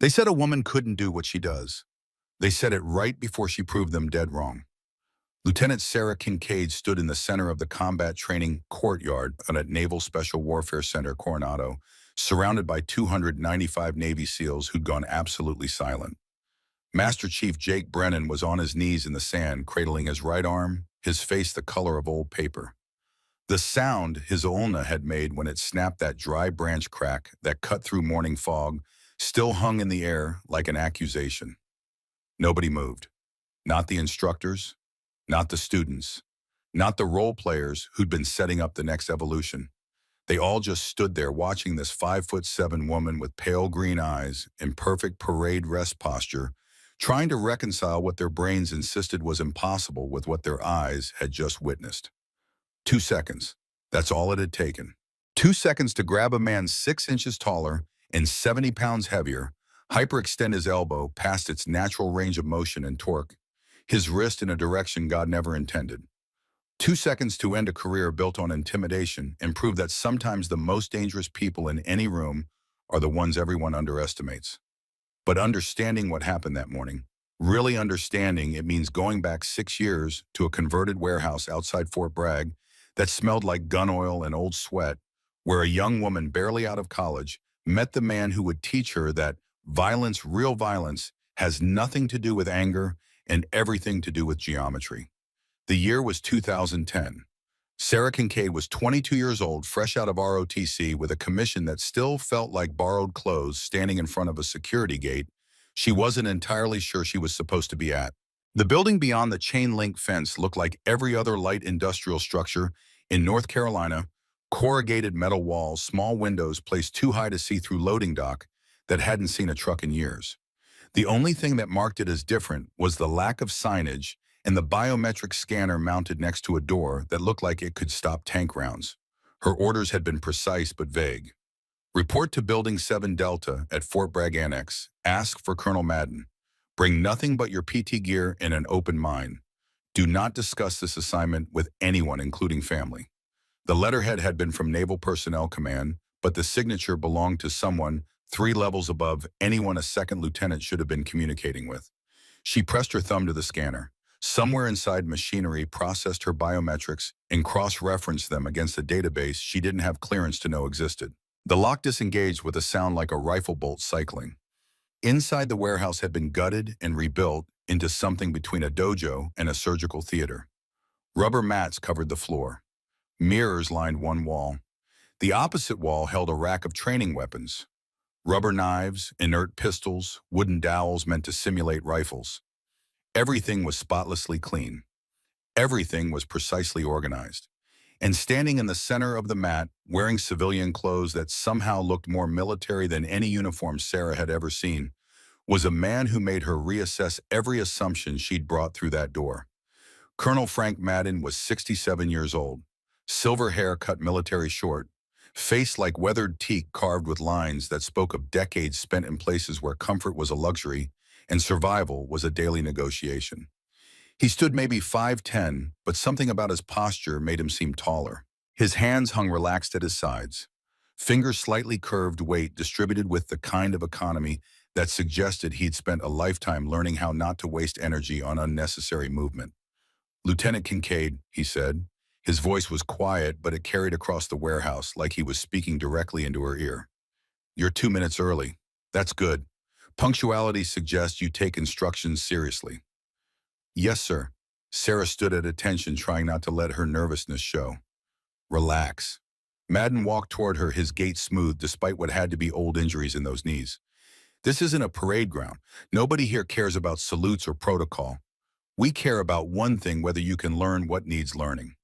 They said a woman couldn't do what she does. They said it right before she proved them dead wrong. Lieutenant Sarah Kincaid stood in the center of the combat training courtyard at Naval Special Warfare Center, Coronado, surrounded by 295 Navy SEALs who'd gone absolutely silent. Master Chief Jake Brennan was on his knees in the sand, cradling his right arm, his face the color of old paper. The sound his ulna had made when it snapped, that dry branch crack that cut through morning fog, still hung in the air like an accusation. Nobody moved. Not the instructors, not the students, not the role players who'd been setting up the next evolution. They all just stood there watching this 5'7" woman with pale green eyes in perfect parade rest posture, trying to reconcile what their brains insisted was impossible with what their eyes had just witnessed. 2 seconds. That's all it had taken. 2 seconds to grab a man 6 inches taller and 70 pounds heavier, hyperextend his elbow past its natural range of motion and torque, his wrist in a direction God never intended. 2 seconds to end a career built on intimidation and prove that sometimes the most dangerous people in any room are the ones everyone underestimates. But understanding what happened that morning, really understanding it, means going back 6 years to a converted warehouse outside Fort Bragg that smelled like gun oil and old sweat, where a young woman barely out of college met the man who would teach her that violence, real violence, has nothing to do with anger and everything to do with geometry. The year was 2010. Sarah Kincaid was 22 years old, fresh out of ROTC, with a commission that still felt like borrowed clothes, standing in front of a security gate she wasn't entirely sure she was supposed to be at. The building beyond the chain-link fence looked like every other light industrial structure in North Carolina: corrugated metal walls, small windows placed too high to see through, loading dock that hadn't seen a truck in years. The only thing that marked it as different was the lack of signage and the biometric scanner mounted next to a door that looked like it could stop tank rounds. Her orders had been precise but vague. Report to Building 7 Delta at Fort Bragg Annex. Ask for Colonel Madden. Bring nothing but your PT gear and an open mind. Do not discuss this assignment with anyone, including family. The letterhead had been from Naval Personnel Command, but the signature belonged to someone 3 levels above anyone a second lieutenant should have been communicating with. She pressed her thumb to the scanner. Somewhere inside, machinery processed her biometrics and cross-referenced them against a database she didn't have clearance to know existed. The lock disengaged with a sound like a rifle bolt cycling. Inside, the warehouse had been gutted and rebuilt into something between a dojo and a surgical theater. Rubber mats covered the floor. Mirrors lined one wall. The opposite wall held a rack of training weapons: rubber knives, inert pistols, wooden dowels meant to simulate rifles. Everything was spotlessly clean. Everything was precisely organized. And standing in the center of the mat, wearing civilian clothes that somehow looked more military than any uniform Sarah had ever seen, was a man who made her reassess every assumption she'd brought through that door. Colonel Frank Madden was 67 years old, silver hair cut military short, face like weathered teak carved with lines that spoke of decades spent in places where comfort was a luxury and survival was a daily negotiation. He stood maybe 5'10", but something about his posture made him seem taller. His hands hung relaxed at his sides, fingers slightly curved, weight distributed with the kind of economy that suggested he'd spent a lifetime learning how not to waste energy on unnecessary movement. "Lieutenant Kincaid," he said. His voice was quiet, but it carried across the warehouse like he was speaking directly into her ear. "You're 2 minutes early. That's good. Punctuality suggests you take instructions seriously." "Yes, sir." Sarah stood at attention, trying not to let her nervousness show. "Relax." Madden walked toward her, his gait smooth despite what had to be old injuries in those knees. "This isn't a parade ground. Nobody here cares about salutes or protocol. We care about one thing: whether you can learn what needs learning."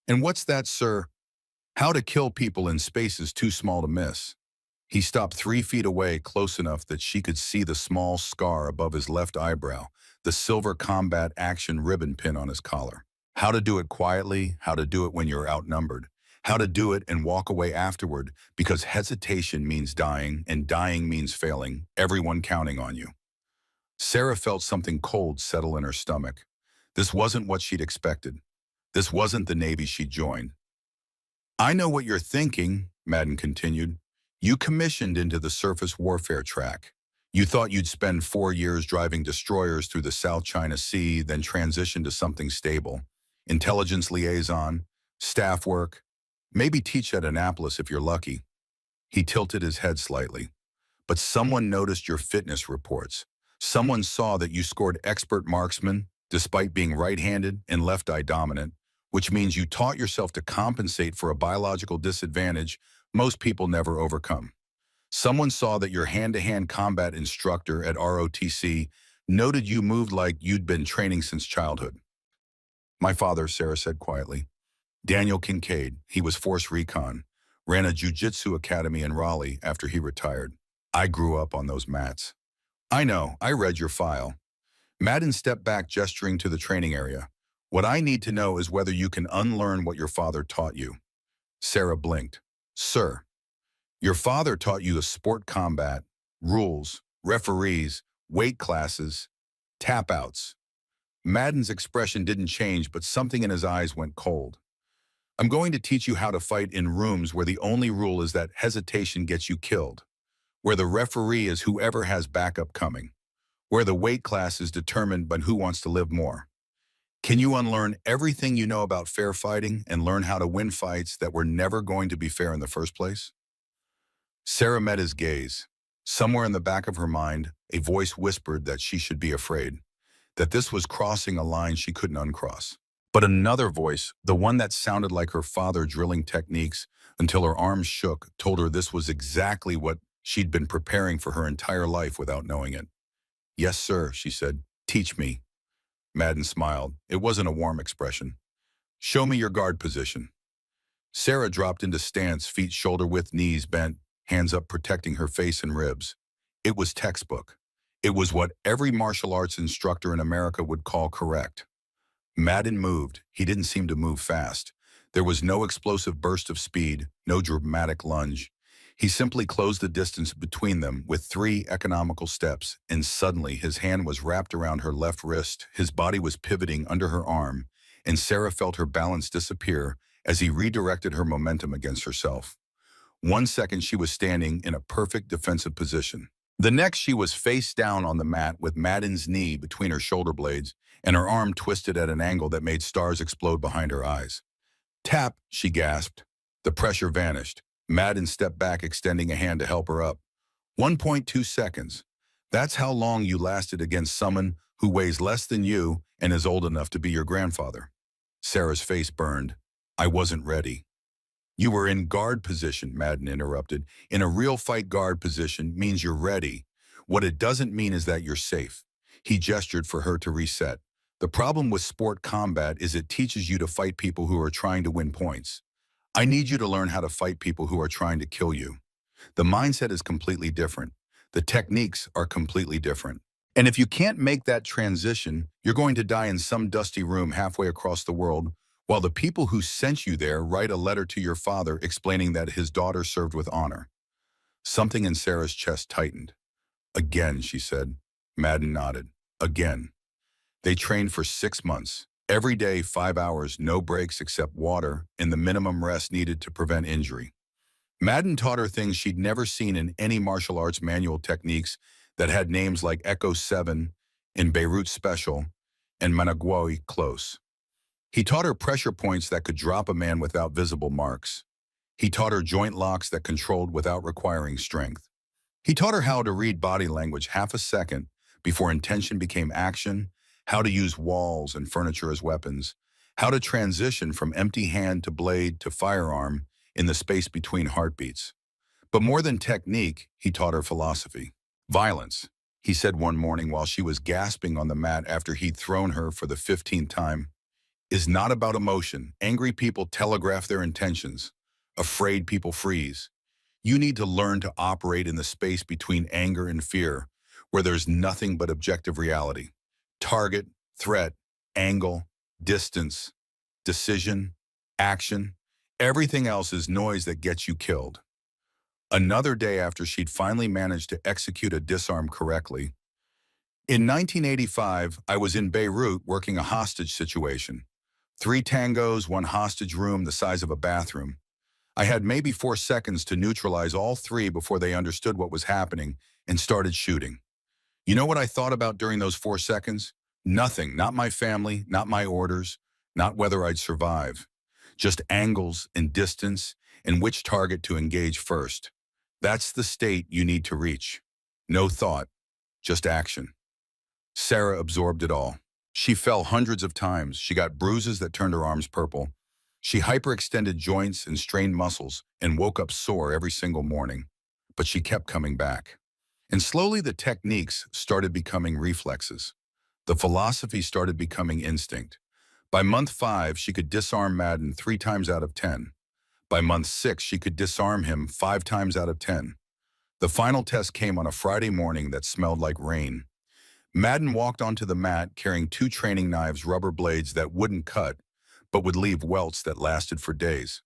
"And what's that, sir?" "How to kill people in spaces too small to miss." He stopped 3 feet away, close enough that she could see the small scar above his left eyebrow, the silver combat action ribbon pin on his collar. "How to do it quietly, how to do it when you're outnumbered, how to do it and walk away afterward, because hesitation means dying, and dying means failing, everyone counting on you." Sarah felt something cold settle in her stomach. This wasn't what she'd expected. This wasn't the Navy she'd joined. "I know what you're thinking," Madden continued. "You commissioned into the surface warfare track. You thought you'd spend 4 years driving destroyers through the South China Sea, then transition to something stable. Intelligence liaison, staff work, maybe teach at Annapolis if you're lucky. He tilted his head slightly. But someone noticed your fitness reports. Someone saw that you scored expert marksman despite being right-handed and left-eye dominant, which means you taught yourself to compensate for a biological disadvantage most people never overcome. Someone saw that your hand-to-hand combat instructor at ROTC noted you moved like you'd been training since childhood. My father, Sarah said quietly. Daniel Kincaid, he was Force Recon, ran a jiu-jitsu academy in Raleigh after he retired. I grew up on those mats. I know, I read your file. Madden stepped back, gesturing to the training area. What I need to know is whether you can unlearn what your father taught you. Sarah blinked. Sir, your father taught you the sport combat, rules, referees, weight classes, tap-outs. Madden's expression didn't change, but something in his eyes went cold. I'm going to teach you how to fight in rooms where the only rule is that hesitation gets you killed, where the referee is whoever has backup coming, where the weight class is determined by who wants to live more. Can you unlearn everything you know about fair fighting and learn how to win fights that were never going to be fair in the first place? Sarah met his gaze. Somewhere in the back of her mind, a voice whispered that she should be afraid, that this was crossing a line she couldn't uncross. But another voice, the one that sounded like her father drilling techniques until her arms shook, told her this was exactly what she'd been preparing for her entire life without knowing it. Yes, sir, she said. Teach me. Madden smiled. It wasn't a warm expression. Show me your guard position. Sarah dropped into stance, feet shoulder-width, knees bent, hands up protecting her face and ribs. It was textbook. It was what every martial arts instructor in America would call correct. Madden moved. He didn't seem to move fast. There was no explosive burst of speed, no dramatic lunge. He simply closed the distance between them with 3 economical steps, and suddenly his hand was wrapped around her left wrist, his body was pivoting under her arm, and Sarah felt her balance disappear as he redirected her momentum against herself. 1 second she was standing in a perfect defensive position. The next she was face down on the mat with Madden's knee between her shoulder blades and her arm twisted at an angle that made stars explode behind her eyes. Tap, she gasped. The pressure vanished. Madden stepped back, extending a hand to help her up. 1.2 seconds. That's how long you lasted against someone who weighs less than you and is old enough to be your grandfather. Sarah's face burned. I wasn't ready. You were in guard position, Madden interrupted. In a real fight, guard position means you're ready. What it doesn't mean is that you're safe. He gestured for her to reset. The problem with sport combat is it teaches you to fight people who are trying to win points. I need you to learn how to fight people who are trying to kill you. The mindset is completely different. The techniques are completely different. And if you can't make that transition, you're going to die in some dusty room halfway across the world, while the people who sent you there write a letter to your father explaining that his daughter served with honor. Something in Sarah's chest tightened. Again, she said. Madden nodded. Again. They trained for 6 months. Every day, 5 hours, no breaks except water, and the minimum rest needed to prevent injury. Madden taught her things she'd never seen in any martial arts manual, techniques that had names like Echo 7 in Beirut Special and Managua Close. He taught her pressure points that could drop a man without visible marks. He taught her joint locks that controlled without requiring strength. He taught her how to read body language half a second before intention became action, how to use walls and furniture as weapons, how to transition from empty hand to blade to firearm in the space between heartbeats. But more than technique, he taught her philosophy. Violence, he said one morning while she was gasping on the mat after he'd thrown her for the 15th time, is not about emotion. Angry people telegraph their intentions. Afraid people freeze. You need to learn to operate in the space between anger and fear, where there's nothing but objective reality. Target, threat, angle, distance, decision, action. Everything else is noise that gets you killed. Another day after she'd finally managed to execute a disarm correctly. In 1985, I was in Beirut working a hostage situation. 3 tangos, 1 hostage room the size of a bathroom. I had maybe 4 seconds to neutralize all 3 before they understood what was happening and started shooting. You know what I thought about during those 4 seconds? Nothing, not my family, not my orders, not whether I'd survive. Just angles and distance and which target to engage first. That's the state you need to reach. No thought, just action. Sarah absorbed it all. She fell hundreds of times. She got bruises that turned her arms purple. She hyperextended joints and strained muscles and woke up sore every single morning. But she kept coming back. And slowly the techniques started becoming reflexes. The philosophy started becoming instinct. By month 5, she could disarm Madden 3 times out of 10. By month 6, she could disarm him 5 times out of 10. The final test came on a Friday morning that smelled like rain. Madden walked onto the mat carrying 2 training knives, rubber blades that wouldn't cut, but would leave welts that lasted for days.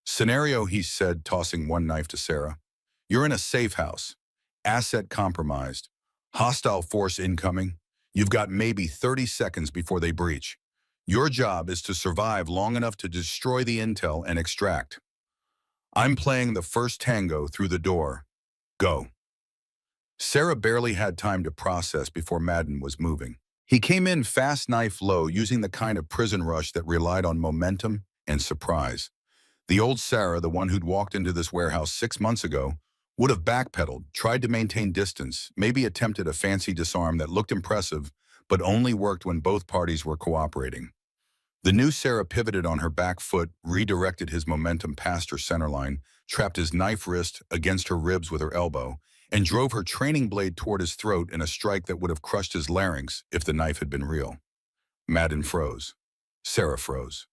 Scenario, he said, tossing one knife to Sarah. You're in a safe house. Asset compromised. Hostile force incoming. You've got maybe 30 seconds before they breach. Your job is to survive long enough to destroy the intel and extract. I'm playing the first tango through the door. Go. Sarah barely had time to process before Madden was moving. He came in fast, knife low, using the kind of prison rush that relied on momentum and surprise. The old Sarah, the one who'd walked into this warehouse 6 months ago, would have backpedaled, tried to maintain distance, maybe attempted a fancy disarm that looked impressive, but only worked when both parties were cooperating. The new Sarah pivoted on her back foot, redirected his momentum past her centerline, trapped his knife wrist against her ribs with her elbow, and drove her training blade toward his throat in a strike that would have crushed his larynx if the knife had been real. Madden froze. Sarah froze.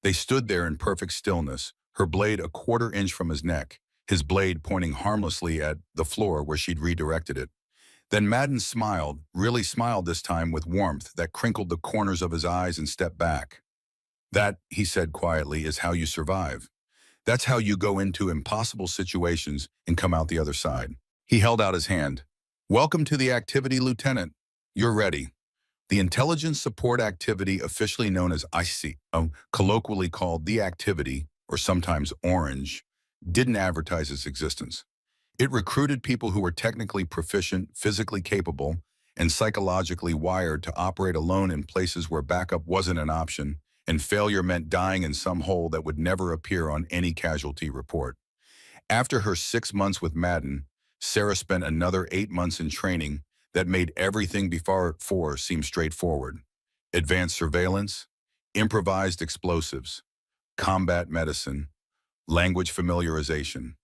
They stood there in perfect stillness, her blade a quarter inch from his neck, his blade pointing harmlessly at the floor where she'd redirected it. Then Madden smiled, really smiled this time with warmth that crinkled the corners of his eyes and stepped back. That, he said quietly, is how you survive. That's how you go into impossible situations and come out the other side. He held out his hand. Welcome to the activity, Lieutenant. You're ready. The intelligence support activity, officially known as IC, colloquially called the activity, or sometimes Orange, didn't advertise its existence. It recruited people who were technically proficient, physically capable, and psychologically wired to operate alone in places where backup wasn't an option, and failure meant dying in some hole that would never appear on any casualty report. After her 6 months with Madden, Sarah spent another 8 months in training that made everything before seem straightforward. Advanced surveillance, improvised explosives, combat medicine, language familiarization,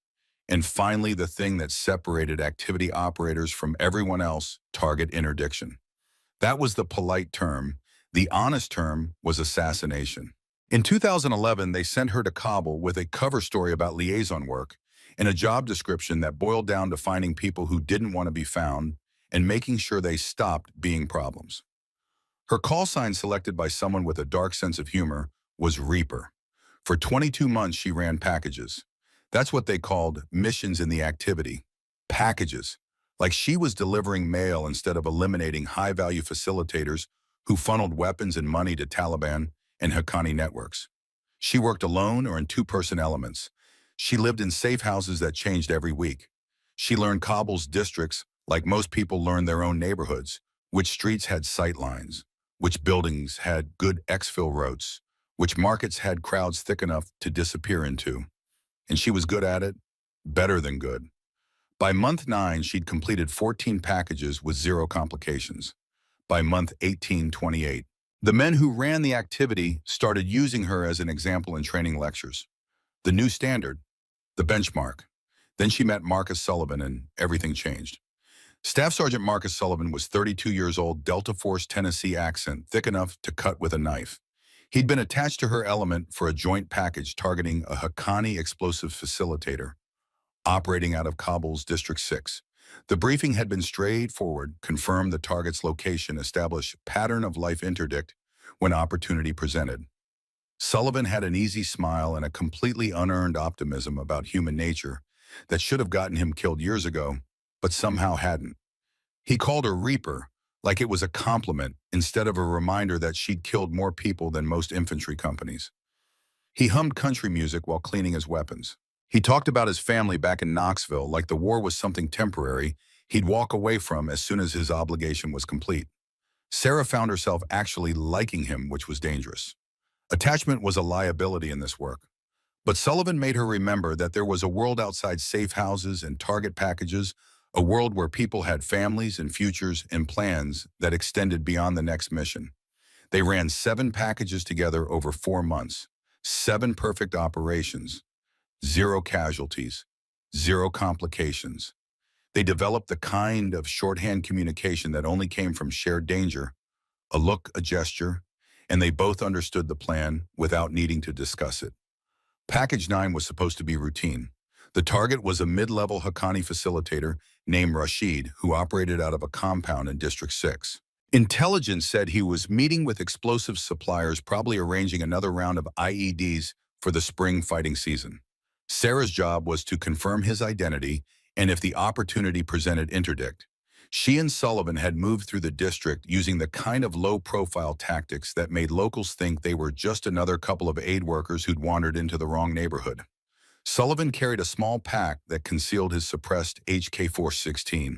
and finally the thing that separated activity operators from everyone else, target interdiction. That was the polite term. The honest term was assassination. In 2011, they sent her to Kabul with a cover story about liaison work and a job description that boiled down to finding people who didn't want to be found and making sure they stopped being problems. Her call sign, selected by someone with a dark sense of humor, was Reaper. For 22 months, she ran packages. That's what they called missions in the activity. Packages. Like she was delivering mail instead of eliminating high-value facilitators who funneled weapons and money to Taliban and Haqqani networks. She worked alone or in two-person elements. She lived in safe houses that changed every week. She learned Kabul's districts like most people learn their own neighborhoods, which streets had sight lines, which buildings had good exfil roads, which markets had crowds thick enough to disappear into. And she was good at it, better than good. By month 9, she'd completed 14 packages with 0 complications. By month 18, 28. The men who ran the activity started using her as an example in training lectures. The new standard, the benchmark. Then she met Marcus Sullivan and everything changed. Staff Sergeant Marcus Sullivan was 32 years old, Delta Force Tennessee accent, thick enough to cut with a knife. He'd been attached to her element for a joint package targeting a Haqqani explosive facilitator, operating out of Kabul's District 6. The briefing had been straightforward, confirmed the target's location, established pattern of life interdict when opportunity presented. Sullivan had an easy smile and a completely unearned optimism about human nature that should have gotten him killed years ago, but somehow hadn't. He called her Reaper, like it was a compliment instead of a reminder that she'd killed more people than most infantry companies. He hummed country music while cleaning his weapons. He talked about his family back in Knoxville like the war was something temporary he'd walk away from as soon as his obligation was complete. Sarah found herself actually liking him, which was dangerous. Attachment was a liability in this work. But Sullivan made her remember that there was a world outside safe houses and target packages, a world where people had families and futures and plans that extended beyond the next mission. They ran 7 packages together over 4 months, 7 perfect operations, 0 casualties, 0 complications. They developed the kind of shorthand communication that only came from shared danger, a look, a gesture, and they both understood the plan without needing to discuss it. Package 9 was supposed to be routine. The target was a mid-level Haqqani facilitator named Rashid, who operated out of a compound in District 6. Intelligence said he was meeting with explosive suppliers, probably arranging another round of IEDs for the spring fighting season. Sarah's job was to confirm his identity, and if the opportunity presented, interdict. She and Sullivan had moved through the district using the kind of low-profile tactics that made locals think they were just another couple of aid workers who'd wandered into the wrong neighborhood. Sullivan carried a small pack that concealed his suppressed HK-416.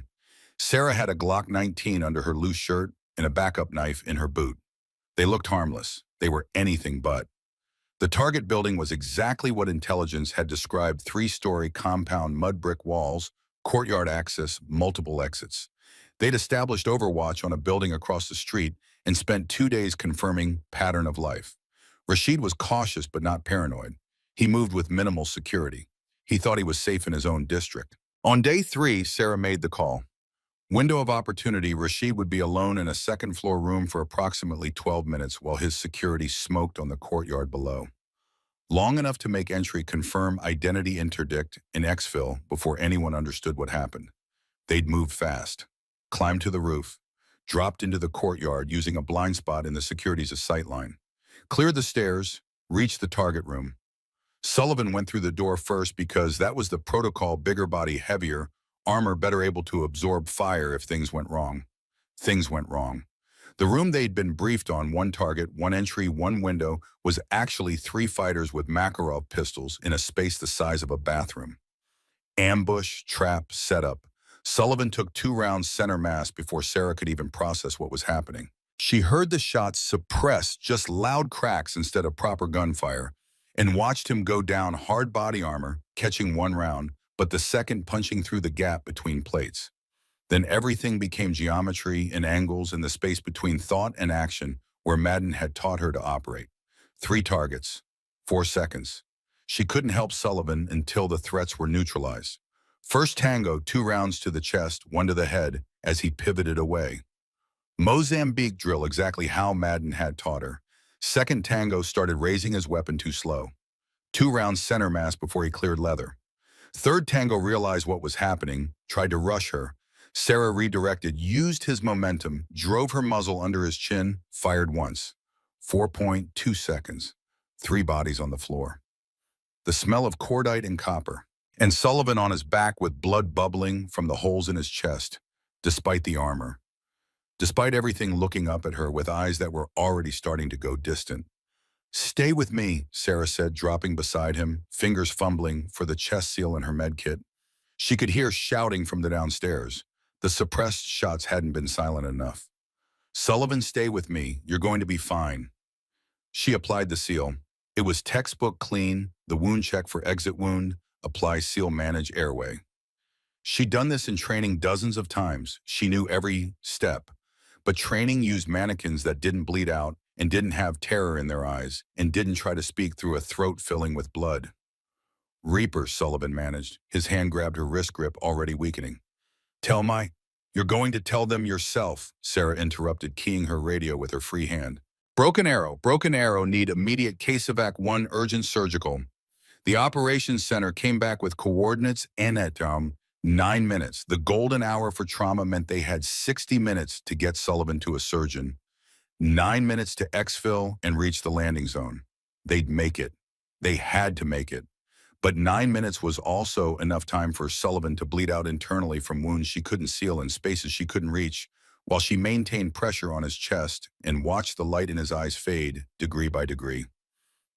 Sarah had a Glock 19 under her loose shirt and a backup knife in her boot. They looked harmless. They were anything but. The target building was exactly what intelligence had described: 3-story compound, mud brick walls, courtyard access, multiple exits. They'd established overwatch on a building across the street and spent 2 days confirming pattern of life. Rashid was cautious but not paranoid. He moved with minimal security. He thought he was safe in his own district. On day 3, Sarah made the call. Window of opportunity: Rashid would be alone in a second-floor room for approximately 12 minutes while his security smoked on the courtyard below. Long enough to make entry, confirm identity, interdict, and exfil before anyone understood what happened. They'd moved fast, climbed to the roof, dropped into the courtyard using a blind spot in the security's sightline, cleared the stairs, reached the target room. Sullivan went through the door first because that was the protocol: bigger body, heavier, armor, better able to absorb fire if things went wrong. Things went wrong. The room they'd been briefed on, 1 target, 1 entry, 1 window, was actually 3 fighters with Makarov pistols in a space the size of a bathroom. Ambush, trap, setup. Sullivan took 2 rounds center mass before Sarah could even process what was happening. She heard the shots suppressed, just loud cracks instead of proper gunfire, and watched him go down, hard body armor, catching 1 round, but the second punching through the gap between plates. Then everything became geometry and angles in the space between thought and action where Madden had taught her to operate. 3 targets, 4 seconds. She couldn't help Sullivan until the threats were neutralized. First tango, 2 rounds to the chest, 1 to the head as he pivoted away. Mozambique drill, exactly how Madden had taught her. Second tango started raising his weapon too slow. 2 rounds center mass before he cleared leather. Third tango realized what was happening, tried to rush her. Sarah redirected, used his momentum, drove her muzzle under his chin, fired once. 4.2 seconds. 3 bodies on the floor. The smell of cordite and copper. And Sullivan on his back with blood bubbling from the holes in his chest, despite the armor. Despite everything, looking up at her with eyes that were already starting to go distant. "Stay with me," Sarah said, dropping beside him, fingers fumbling for the chest seal in her medkit. She could hear shouting from the downstairs. The suppressed shots hadn't been silent enough. "Sullivan, stay with me. You're going to be fine." She applied the seal. It was textbook clean: the wound check for exit wound, apply seal, manage airway. She'd done this in training dozens of times. She knew every step. But training used mannequins that didn't bleed out and didn't have terror in their eyes and didn't try to speak through a throat filling with blood. "Reaper," Sullivan managed. His hand grabbed her wrist grip, already weakening. "You're going to tell them yourself," Sarah interrupted, keying her radio with her free hand. Broken arrow, need immediate case evac 1, urgent surgical." The operations center came back with coordinates and at 9 minutes. The golden hour for trauma meant they had 60 minutes to get Sullivan to a surgeon, 9 minutes to exfil and reach the landing zone. They'd make it. They had to make it. But 9 minutes was also enough time for Sullivan to bleed out internally from wounds she couldn't seal and spaces she couldn't reach, while she maintained pressure on his chest and watched the light in his eyes fade, degree by degree.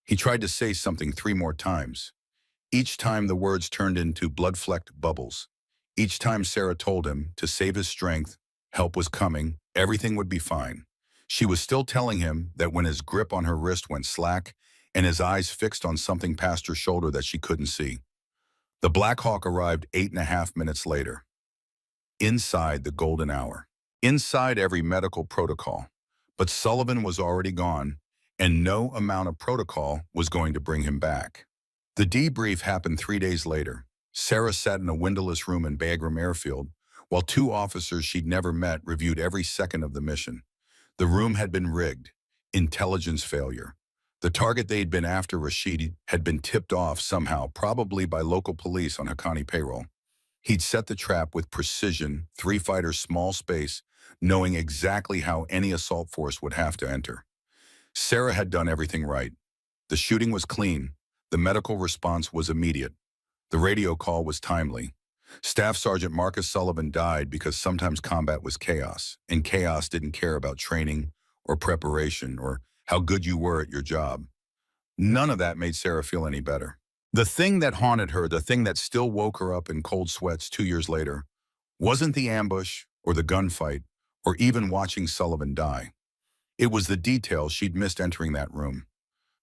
He tried to say something 3 more times. Each time the words turned into blood-flecked bubbles. Each time Sarah told him to save his strength, help was coming, everything would be fine. She was still telling him that when his grip on her wrist went slack and his eyes fixed on something past her shoulder that she couldn't see. The Black Hawk arrived 8.5 minutes later. Inside the golden hour. Inside every medical protocol. But Sullivan was already gone, and no amount of protocol was going to bring him back. The debrief happened 3 days later. Sarah sat in a windowless room in Bagram Airfield, while two officers she'd never met reviewed every second of the mission. The room had been rigged. Intelligence failure. The target they'd been after, Rashid, had been tipped off somehow, probably by local police on Haqqani payroll. He'd set the trap with precision, 3 fighters small space, knowing exactly how any assault force would have to enter. Sarah had done everything right. The shooting was clean. The medical response was immediate. The radio call was timely. Staff Sergeant Marcus Sullivan died because sometimes combat was chaos, and chaos didn't care about training or preparation or how good you were at your job. None of that made Sarah feel any better. The thing that haunted her, the thing that still woke her up in cold sweats 2 years later, wasn't the ambush or the gunfight or even watching Sullivan die. It was the details she'd missed entering that room.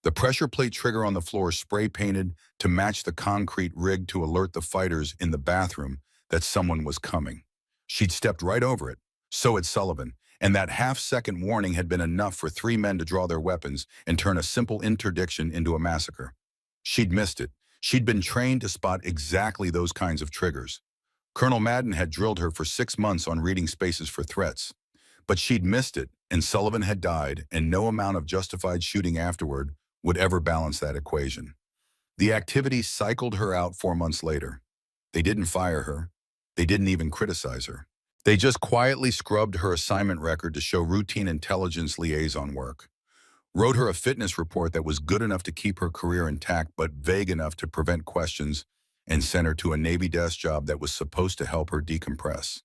The pressure plate trigger on the floor spray painted to match the concrete rig to alert the fighters in the bathroom that someone was coming. She'd stepped right over it. So had Sullivan, and that half-second warning had been enough for 3 men to draw their weapons and turn a simple interdiction into a massacre. She'd missed it. She'd been trained to spot exactly those kinds of triggers. Colonel Madden had drilled her for 6 months on reading spaces for threats. But she'd missed it, and Sullivan had died, and no amount of justified shooting afterward would ever balance that equation. The activity cycled her out 4 months later. They didn't fire her. They didn't even criticize her. They just quietly scrubbed her assignment record to show routine intelligence liaison work. Wrote her a fitness report that was good enough to keep her career intact but vague enough to prevent questions, and sent her to a Navy desk job that was supposed to help her decompress.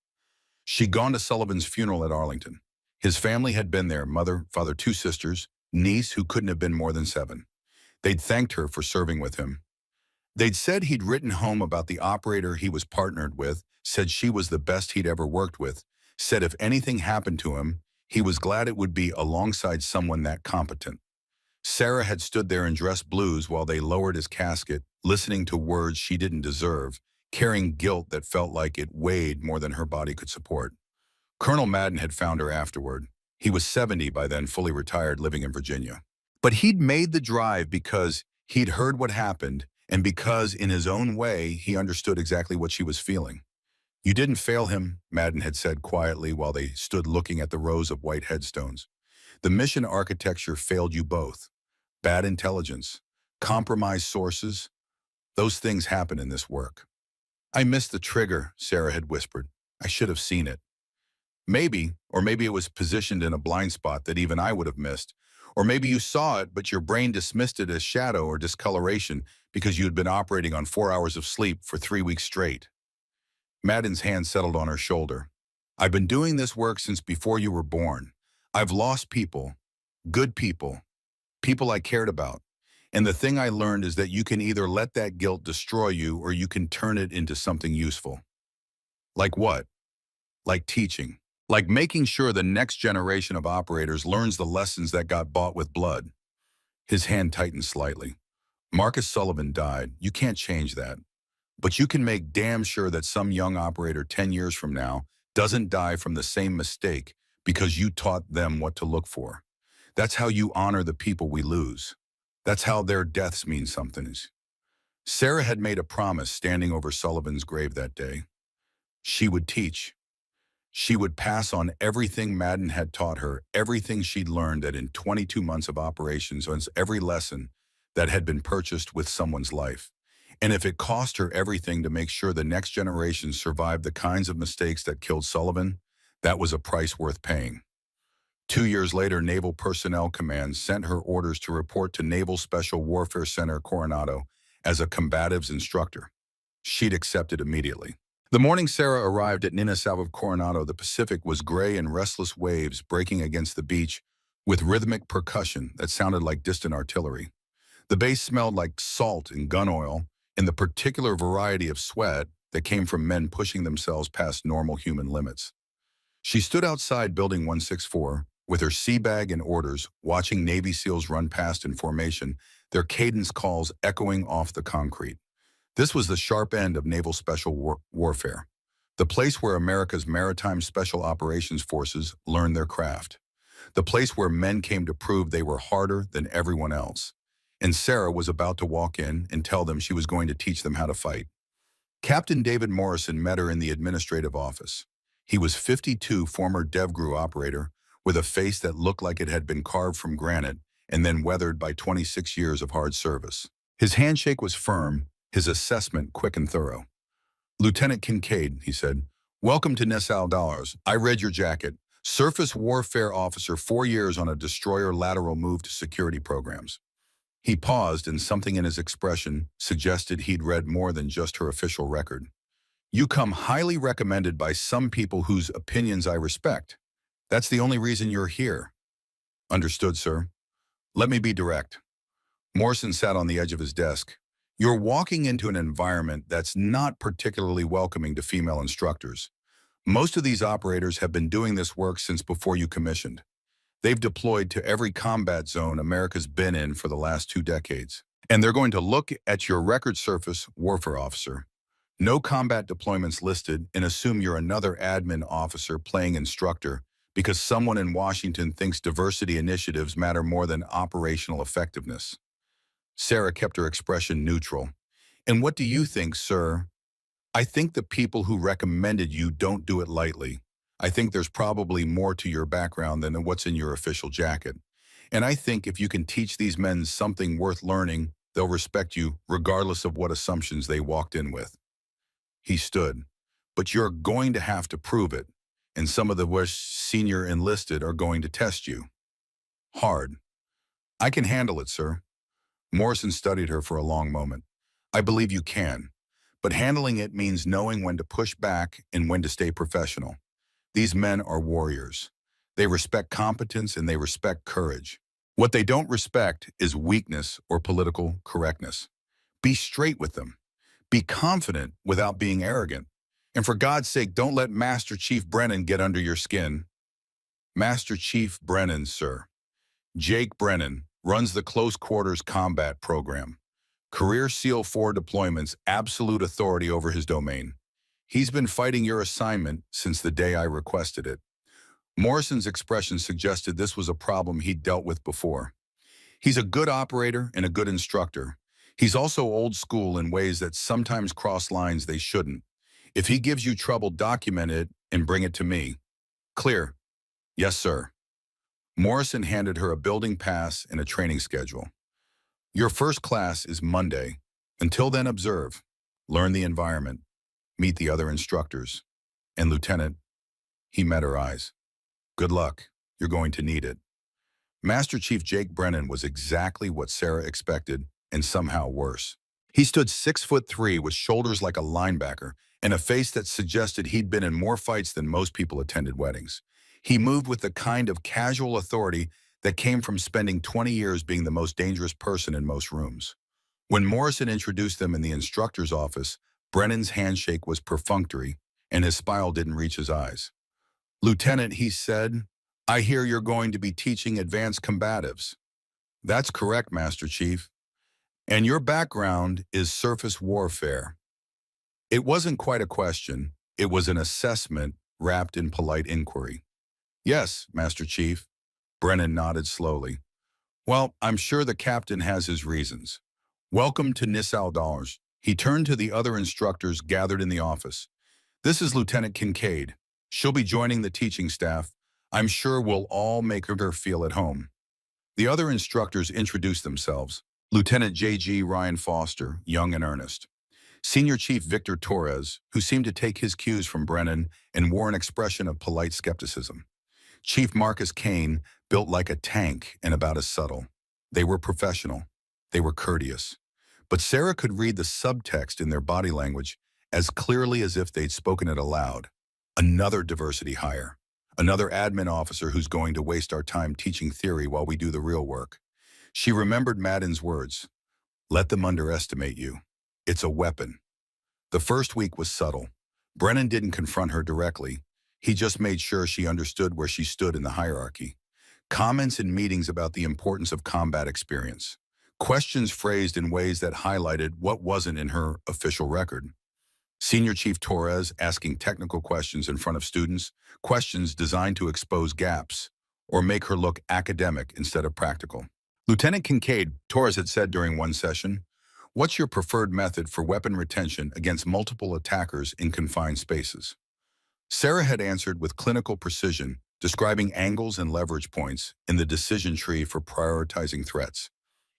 She'd gone to Sullivan's funeral at Arlington. His family had been there, mother, father, 2 sisters, niece who couldn't have been more than 7. They'd thanked her for serving with him. They'd said he'd written home about the operator he was partnered with, said she was the best he'd ever worked with, said if anything happened to him, he was glad it would be alongside someone that competent. Sarah had stood there in dress blues while they lowered his casket, listening to words she didn't deserve, carrying guilt that felt like it weighed more than her body could support. Colonel Madden had found her afterward. He was 70 by then, fully retired, living in Virginia. But he'd made the drive because he'd heard what happened and because, in his own way, he understood exactly what she was feeling. You didn't fail him, Madden had said quietly while they stood looking at the rows of white headstones. The mission architecture failed you both. Bad intelligence, compromised sources, those things happen in this work. I missed the trigger, Sarah had whispered. I should have seen it. Maybe, or maybe it was positioned in a blind spot that even I would have missed. Or maybe you saw it, but your brain dismissed it as shadow or discoloration because you had been operating on 4 hours of sleep for 3 weeks straight. Madden's hand settled on her shoulder. I've been doing this work since before you were born. I've lost people, good people, people I cared about. And the thing I learned is that you can either let that guilt destroy you or you can turn it into something useful. Like what? Like teaching. Like making sure the next generation of operators learns the lessons that got bought with blood. His hand tightened slightly. Marcus Sullivan died. You can't change that. But you can make damn sure that some young operator 10 years from now doesn't die from the same mistake because you taught them what to look for. That's how you honor the people we lose. That's how their deaths mean something. Sarah had made a promise standing over Sullivan's grave that day. She would teach. She would pass on everything Madden had taught her, everything she'd learned that in 22 months of operations, every lesson that had been purchased with someone's life. And if it cost her everything to make sure the next generation survived the kinds of mistakes that killed Sullivan, that was a price worth paying. 2 years later, Naval Personnel Command sent her orders to report to Naval Special Warfare Center Coronado as a combatives instructor. She'd accepted immediately. The morning Sarah arrived at Nina south of Coronado, the Pacific was gray and restless waves breaking against the beach with rhythmic percussion that sounded like distant artillery. The base smelled like salt and gun oil and the particular variety of sweat that came from men pushing themselves past normal human limits. She stood outside Building 164 with her sea bag and orders, watching Navy SEALs run past in formation, their cadence calls echoing off the concrete. This was the sharp end of naval special warfare, the place where America's maritime special operations forces learned their craft, the place where men came to prove they were harder than everyone else. And Sarah was about to walk in and tell them she was going to teach them how to fight. Captain David Morrison met her in the administrative office. He was 52, former DevGru operator, with a face that looked like it had been carved from granite and then weathered by 26 years of hard service. His handshake was firm, his assessment quick and thorough. "Lieutenant Kincaid," he said, "welcome to Nassau Dollars. I read your jacket. Surface warfare officer, 4 years on a destroyer lateral move to security programs." He paused, and something in his expression suggested he'd read more than just her official record. "You come highly recommended by some people whose opinions I respect. That's the only reason you're here." "Understood, sir. Let me be direct." Morrison sat on the edge of his desk. "You're walking into an environment that's not particularly welcoming to female instructors. Most of these operators have been doing this work since before you commissioned. They've deployed to every combat zone America's been in for the last 2 decades. And they're going to look at your record surface warfare officer. No combat deployments listed, and assume you're another admin officer playing instructor because someone in Washington thinks diversity initiatives matter more than operational effectiveness." Sarah kept her expression neutral. "And what do you think, sir?" "I think the people who recommended you don't do it lightly. I think there's probably more to your background than what's in your official jacket. And I think if you can teach these men something worth learning, they'll respect you regardless of what assumptions they walked in with." He stood. "But you're going to have to prove it, and some of the worst senior enlisted are going to test you. Hard." "I can handle it, sir." Morrison studied her for a long moment. "I believe you can. But handling it means knowing when to push back and when to stay professional. These men are warriors. They respect competence and they respect courage. What they don't respect is weakness or political correctness. Be straight with them. Be confident without being arrogant. And for God's sake, don't let Master Chief Brennan get under your skin." "Master Chief Brennan, sir. Jake Brennan runs the Close Quarters Combat Program. Career SEAL 4 deployments, absolute authority over his domain. He's been fighting your assignment since the day I requested it." Morrison's expression suggested this was a problem he'd dealt with before. "He's a good operator and a good instructor. He's also old school in ways that sometimes cross lines they shouldn't. If he gives you trouble, document it and bring it to me." "Clear." "Yes, sir." Morrison handed her a building pass and a training schedule. "Your first class is Monday. Until then, observe. Learn the environment. Meet the other instructors. And Lieutenant," he met her eyes, "good luck. You're going to need it." Master Chief Jake Brennan was exactly what Sarah expected, and somehow worse. He stood 6'3" with shoulders like a linebacker and a face that suggested he'd been in more fights than most people attended weddings. He moved with the kind of casual authority that came from spending 20 years being the most dangerous person in most rooms. When Morrison introduced them in the instructor's office, Brennan's handshake was perfunctory, and his smile didn't reach his eyes. "Lieutenant," he said, "I hear you're going to be teaching advanced combatives." "That's correct, Master Chief. And your background is surface warfare." It wasn't quite a question. It was an assessment wrapped in polite inquiry. "Yes, Master Chief." Brennan nodded slowly. "Well, I'm sure the captain has his reasons. Welcome to Nassau Dollars." He turned to the other instructors gathered in the office. "This is Lieutenant Kincaid. She'll be joining the teaching staff. I'm sure we'll all make her feel at home." The other instructors introduced themselves. Lieutenant J.G. Ryan Foster, young and earnest. Senior Chief Victor Torres, who seemed to take his cues from Brennan and wore an expression of polite skepticism. Chief Marcus Kane, built like a tank and about as subtle. They were professional. They were courteous. But Sarah could read the subtext in their body language as clearly as if they'd spoken it aloud. Another diversity hire. Another admin officer who's going to waste our time teaching theory while we do the real work. She remembered Madden's words. "Let them underestimate you. It's a weapon." The first week was subtle. Brennan didn't confront her directly. He just made sure she understood where she stood in the hierarchy. Comments in meetings about the importance of combat experience. Questions phrased in ways that highlighted what wasn't in her official record. Senior Chief Torres asking technical questions in front of students, questions designed to expose gaps or make her look academic instead of practical. Lieutenant Kincaid, Torres had said during one session, "What's your preferred method for weapon retention against multiple attackers in confined spaces?" Sarah had answered with clinical precision, describing angles and leverage points in the decision tree for prioritizing threats.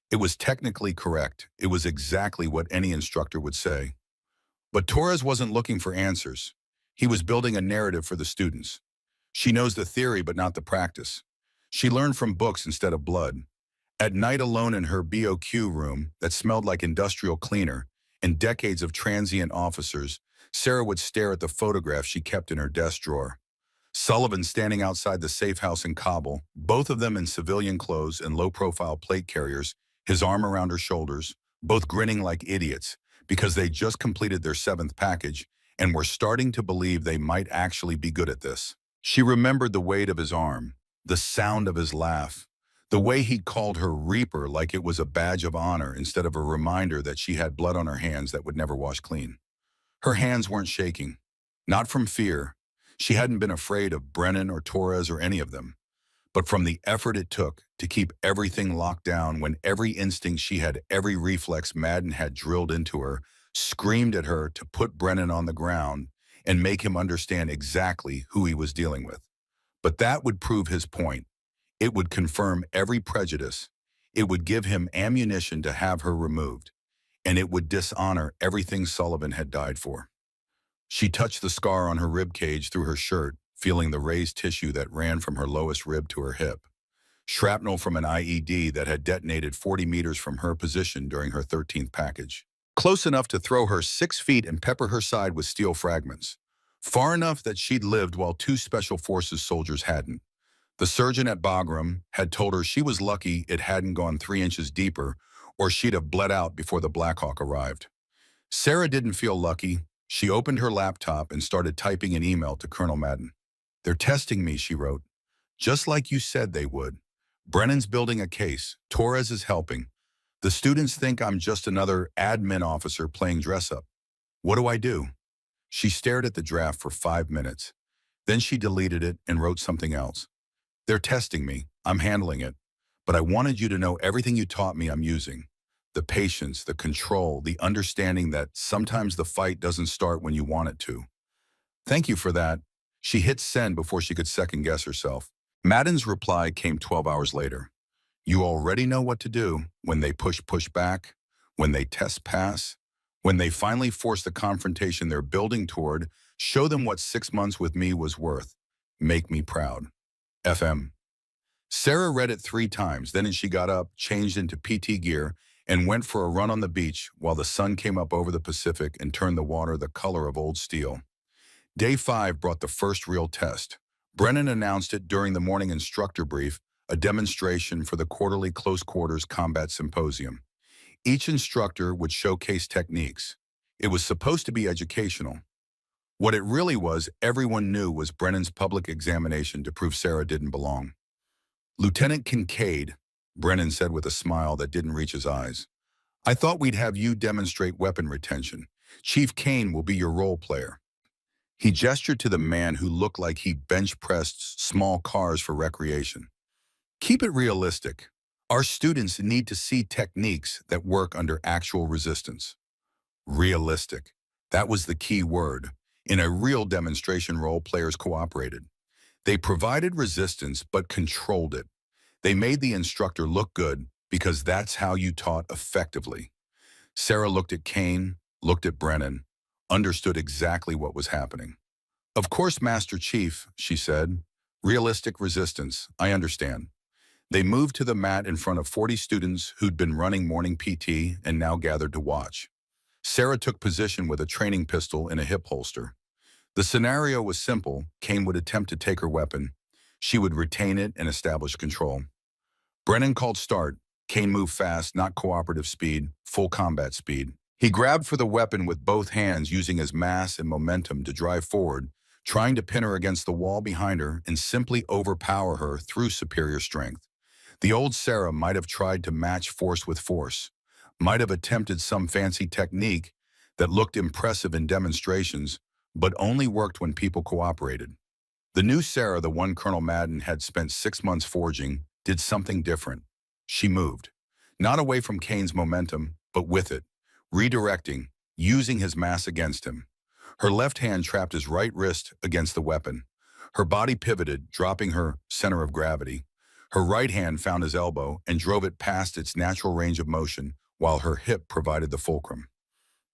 It was technically correct. It was exactly what any instructor would say. But Torres wasn't looking for answers. He was building a narrative for the students. She knows the theory but not the practice. She learned from books instead of blood. At night alone in her BOQ room that smelled like industrial cleaner and decades of transient officers, Sarah would stare at the photograph she kept in her desk drawer. Sullivan standing outside the safe house in Kabul, both of them in civilian clothes and low-profile plate carriers, his arm around her shoulders, both grinning like idiots because they just completed their 7th package and were starting to believe they might actually be good at this. She remembered the weight of his arm, the sound of his laugh, the way he'd called her Reaper like it was a badge of honor instead of a reminder that she had blood on her hands that would never wash clean. Her hands weren't shaking, not from fear. She hadn't been afraid of Brennan or Torres or any of them, but from the effort it took to keep everything locked down when every instinct she had, every reflex Madden had drilled into her, screamed at her to put Brennan on the ground and make him understand exactly who he was dealing with. But that would prove his point. It would confirm every prejudice. It would give him ammunition to have her removed. And it would dishonor everything Sullivan had died for. She touched the scar on her rib cage through her shirt, feeling the raised tissue that ran from her lowest rib to her hip. Shrapnel from an IED that had detonated 40 meters from her position during her 13th package. Close enough to throw her 6 feet and pepper her side with steel fragments. Far enough that she'd lived while 2 Special Forces soldiers hadn't. The surgeon at Boardroom had told her she was lucky it hadn't gone 3 inches deeper, or she'd have bled out before the Black Hawk arrived. Sarah didn't feel lucky. She opened her laptop and started typing an email to Colonel Madden. "They're testing me," she wrote. "Just like you said they would. Brennan's building a case. Torres is helping. The students think I'm just another admin officer playing dress-up. What do I do?" She stared at the draft for 5 minutes. Then she deleted it and wrote something else. "They're testing me. I'm handling it. But I wanted you to know everything you taught me I'm using. The patience, the control, the understanding that sometimes the fight doesn't start when you want it to. Thank you for that." She hit send before she could second-guess herself. Madden's reply came 12 hours later. "You already know what to do when they push back, when they test pass, when they finally force the confrontation they're building toward, show them what 6 months with me was worth. Make me proud. FM." Sarah read it 3 times, then she got up, changed into PT gear, and went for a run on the beach while the sun came up over the Pacific and turned the water the color of old steel. Day 5 brought the first real test. Brennan announced it during the morning instructor brief, a demonstration for the quarterly Close Quarters Combat Symposium. Each instructor would showcase techniques. It was supposed to be educational. What it really was, everyone knew, was Brennan's public examination to prove Sarah didn't belong. "Lieutenant Kincaid," Brennan said with a smile that didn't reach his eyes, "I thought we'd have you demonstrate weapon retention. Chief Kane will be your role player." He gestured to the man who looked like he bench-pressed small cars for recreation. "Keep it realistic. Our students need to see techniques that work under actual resistance." Realistic. That was the key word. In a real demonstration role, players cooperated. They provided resistance but controlled it. They made the instructor look good because that's how you taught effectively. Sarah looked at Kane, looked at Brennan, understood exactly what was happening. "Of course, Master Chief," she said. "Realistic resistance, I understand." They moved to the mat in front of 40 students who'd been running morning PT and now gathered to watch. Sarah took position with a training pistol in a hip holster. The scenario was simple. Kane would attempt to take her weapon. She would retain it and establish control. Brennan called start. Kane moved fast, not cooperative speed, full combat speed. He grabbed for the weapon with both hands, using his mass and momentum to drive forward, trying to pin her against the wall behind her and simply overpower her through superior strength. The old Sarah might have tried to match force with force, might have attempted some fancy technique that looked impressive in demonstrations, but only worked when people cooperated. The new Sarah, the one Colonel Madden had spent 6 months forging, did something different. She moved, not away from Kane's momentum, but with it, redirecting, using his mass against him. Her left hand trapped his right wrist against the weapon. Her body pivoted, dropping her center of gravity. Her right hand found his elbow and drove it past its natural range of motion, while her hip provided the fulcrum.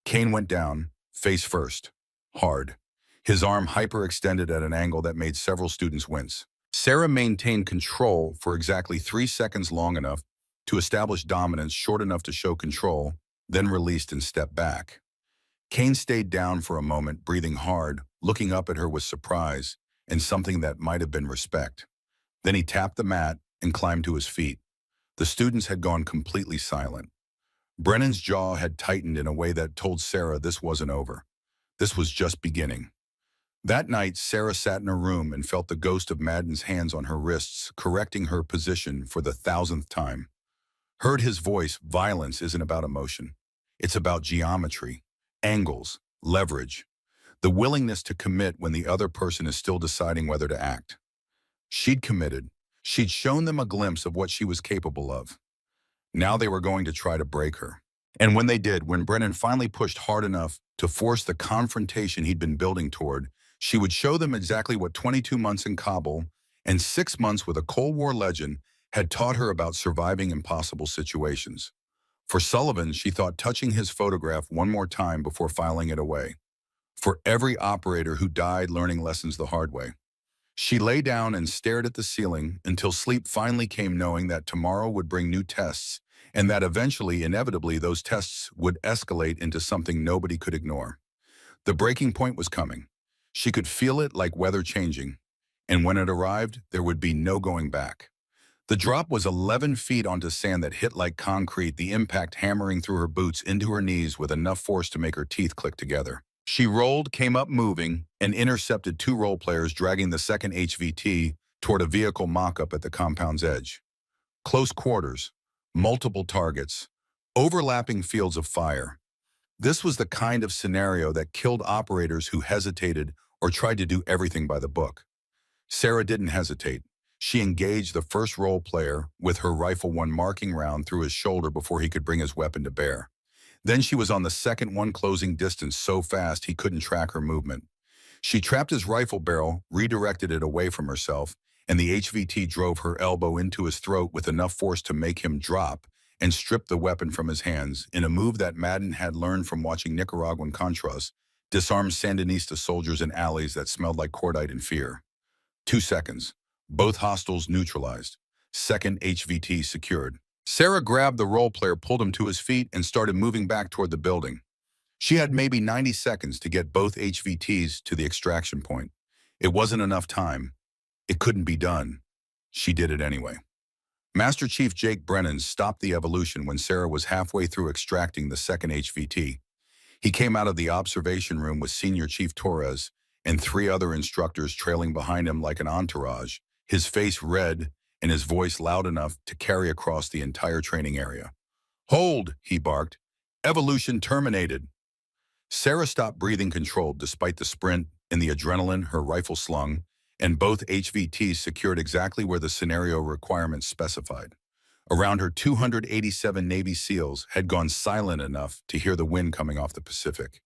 Kane went down, face first, hard, his arm hyperextended at an angle that made several students wince. Sarah maintained control for exactly 3 seconds, long enough to establish dominance, short enough to show control, then released and stepped back. Kane stayed down for a moment, breathing hard, looking up at her with surprise and something that might have been respect. Then he tapped the mat and climbed to his feet. The students had gone completely silent. Brennan's jaw had tightened in a way that told Sarah this wasn't over. This was just beginning. That night, Sarah sat in her room and felt the ghost of Madden's hands on her wrists, correcting her position for the 1,000th time. Heard his voice, violence isn't about emotion. It's about geometry, angles, leverage, the willingness to commit when the other person is still deciding whether to act. She'd committed. She'd shown them a glimpse of what she was capable of. Now they were going to try to break her. And when they did, when Brennan finally pushed hard enough to force the confrontation he'd been building toward, she would show them exactly what 22 months in Kabul and 6 months with a Cold War legend had taught her about surviving impossible situations. For Sullivan, she thought touching his photograph one more time before filing it away. For every operator who died learning lessons the hard way. She lay down and stared at the ceiling until sleep finally came, knowing that tomorrow would bring new tests and that eventually, inevitably, those tests would escalate into something nobody could ignore. The breaking point was coming. She could feel it like weather changing, and when it arrived, there would be no going back. The drop was 11 feet onto sand that hit like concrete, the impact hammering through her boots into her knees with enough force to make her teeth click together. She rolled, came up moving, and intercepted 2 role players dragging the second HVT toward a vehicle mock-up at the compound's edge. Close quarters, multiple targets, overlapping fields of fire. This was the kind of scenario that killed operators who hesitated or tried to do everything by the book. Sarah didn't hesitate. She engaged the first role player with her rifle, one marking round through his shoulder before he could bring his weapon to bear. Then she was on the second one, closing distance so fast he couldn't track her movement. She trapped his rifle barrel, redirected it away from herself, and the HVT drove her elbow into his throat with enough force to make him drop and strip the weapon from his hands in a move that Madden had learned from watching Nicaraguan Contras disarm Sandinista soldiers in alleys that smelled like cordite and fear. 2 seconds. Both hostiles neutralized. Second HVT secured. Sarah grabbed the role player, pulled him to his feet, and started moving back toward the building. She had maybe 90 seconds to get both HVTs to the extraction point. It wasn't enough time. It couldn't be done. She did it anyway. Master Chief Jake Brennan stopped the evolution when Sarah was halfway through extracting the second HVT. He came out of the observation room with Senior Chief Torres and 3 other instructors trailing behind him like an entourage, his face red and his voice loud enough to carry across the entire training area. "Hold," he barked. "Evolution terminated." Sarah stopped breathing, controlled despite the sprint and the adrenaline, her rifle slung, and both HVTs secured exactly where the scenario requirements specified. Around her, 287 Navy SEALs had gone silent enough to hear the wind coming off the Pacific.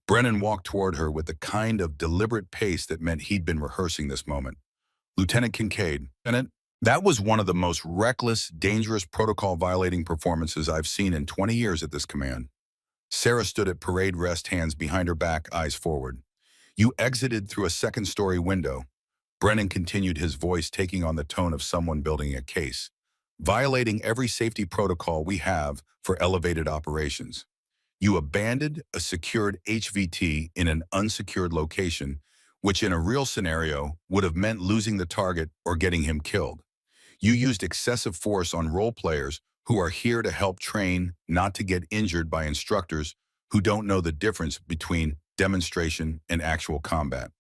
Brennan walked toward her with the kind of deliberate pace that meant he'd been rehearsing this moment. "Lieutenant Kincaid, Lieutenant, that was one of the most reckless, dangerous, protocol-violating performances I've seen in 20 years at this command." Sarah stood at parade rest, hands behind her back, eyes forward. "You exited through a second-story window." Brennan continued, his voice taking on the tone of someone building a case. "Violating every safety protocol we have for elevated operations. You abandoned a secured HVT in an unsecured location, which in a real scenario would have meant losing the target or getting him killed. You used excessive force on role players who are here to help train, not to get injured by instructors who don't know the difference between demonstration and actual combat.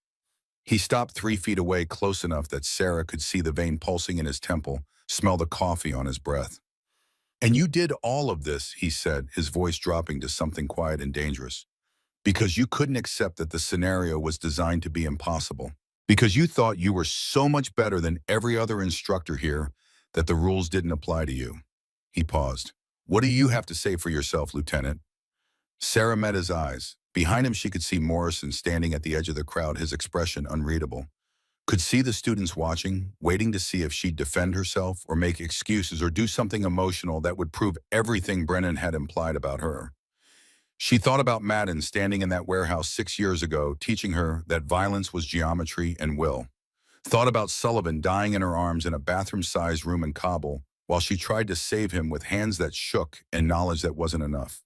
He stopped 3 feet away, close enough that Sarah could see the vein pulsing in his temple, smell the coffee on his breath. "And you did all of this," he said, his voice dropping to something quiet and dangerous, "because you couldn't accept that the scenario was designed to be impossible. Because you thought you were so much better than every other instructor here that the rules didn't apply to you." He paused. "What do you have to say for yourself, Lieutenant?" Sarah met his eyes. Behind him, she could see Morrison standing at the edge of the crowd, his expression unreadable. Could see the students watching, waiting to see if she'd defend herself or make excuses or do something emotional that would prove everything Brennan had implied about her. She thought about Madden standing in that warehouse 6 years ago, teaching her that violence was geometry and will. Thought about Sullivan dying in her arms in a bathroom-sized room in Kabul while she tried to save him with hands that shook and knowledge that wasn't enough.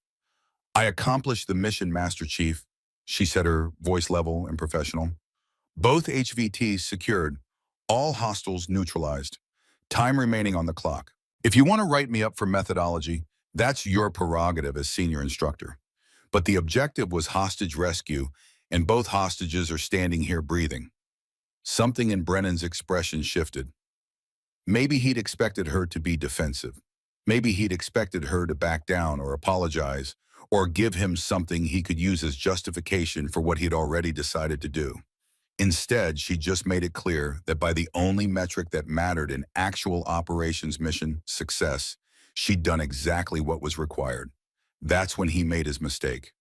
"I accomplished the mission, Master Chief," she said, her voice level and professional. "Both HVTs secured, all hostiles neutralized. Time remaining on the clock. If you want to write me up for methodology, that's your prerogative as senior instructor. But the objective was hostage rescue, and both hostages are standing here breathing." Something in Brennan's expression shifted. Maybe he'd expected her to be defensive. Maybe he'd expected her to back down or apologize, or give him something he could use as justification for what he'd already decided to do. Instead, she just made it clear that by the only metric that mattered in actual operations mission success, she'd done exactly what was required. That's when he made his mistake.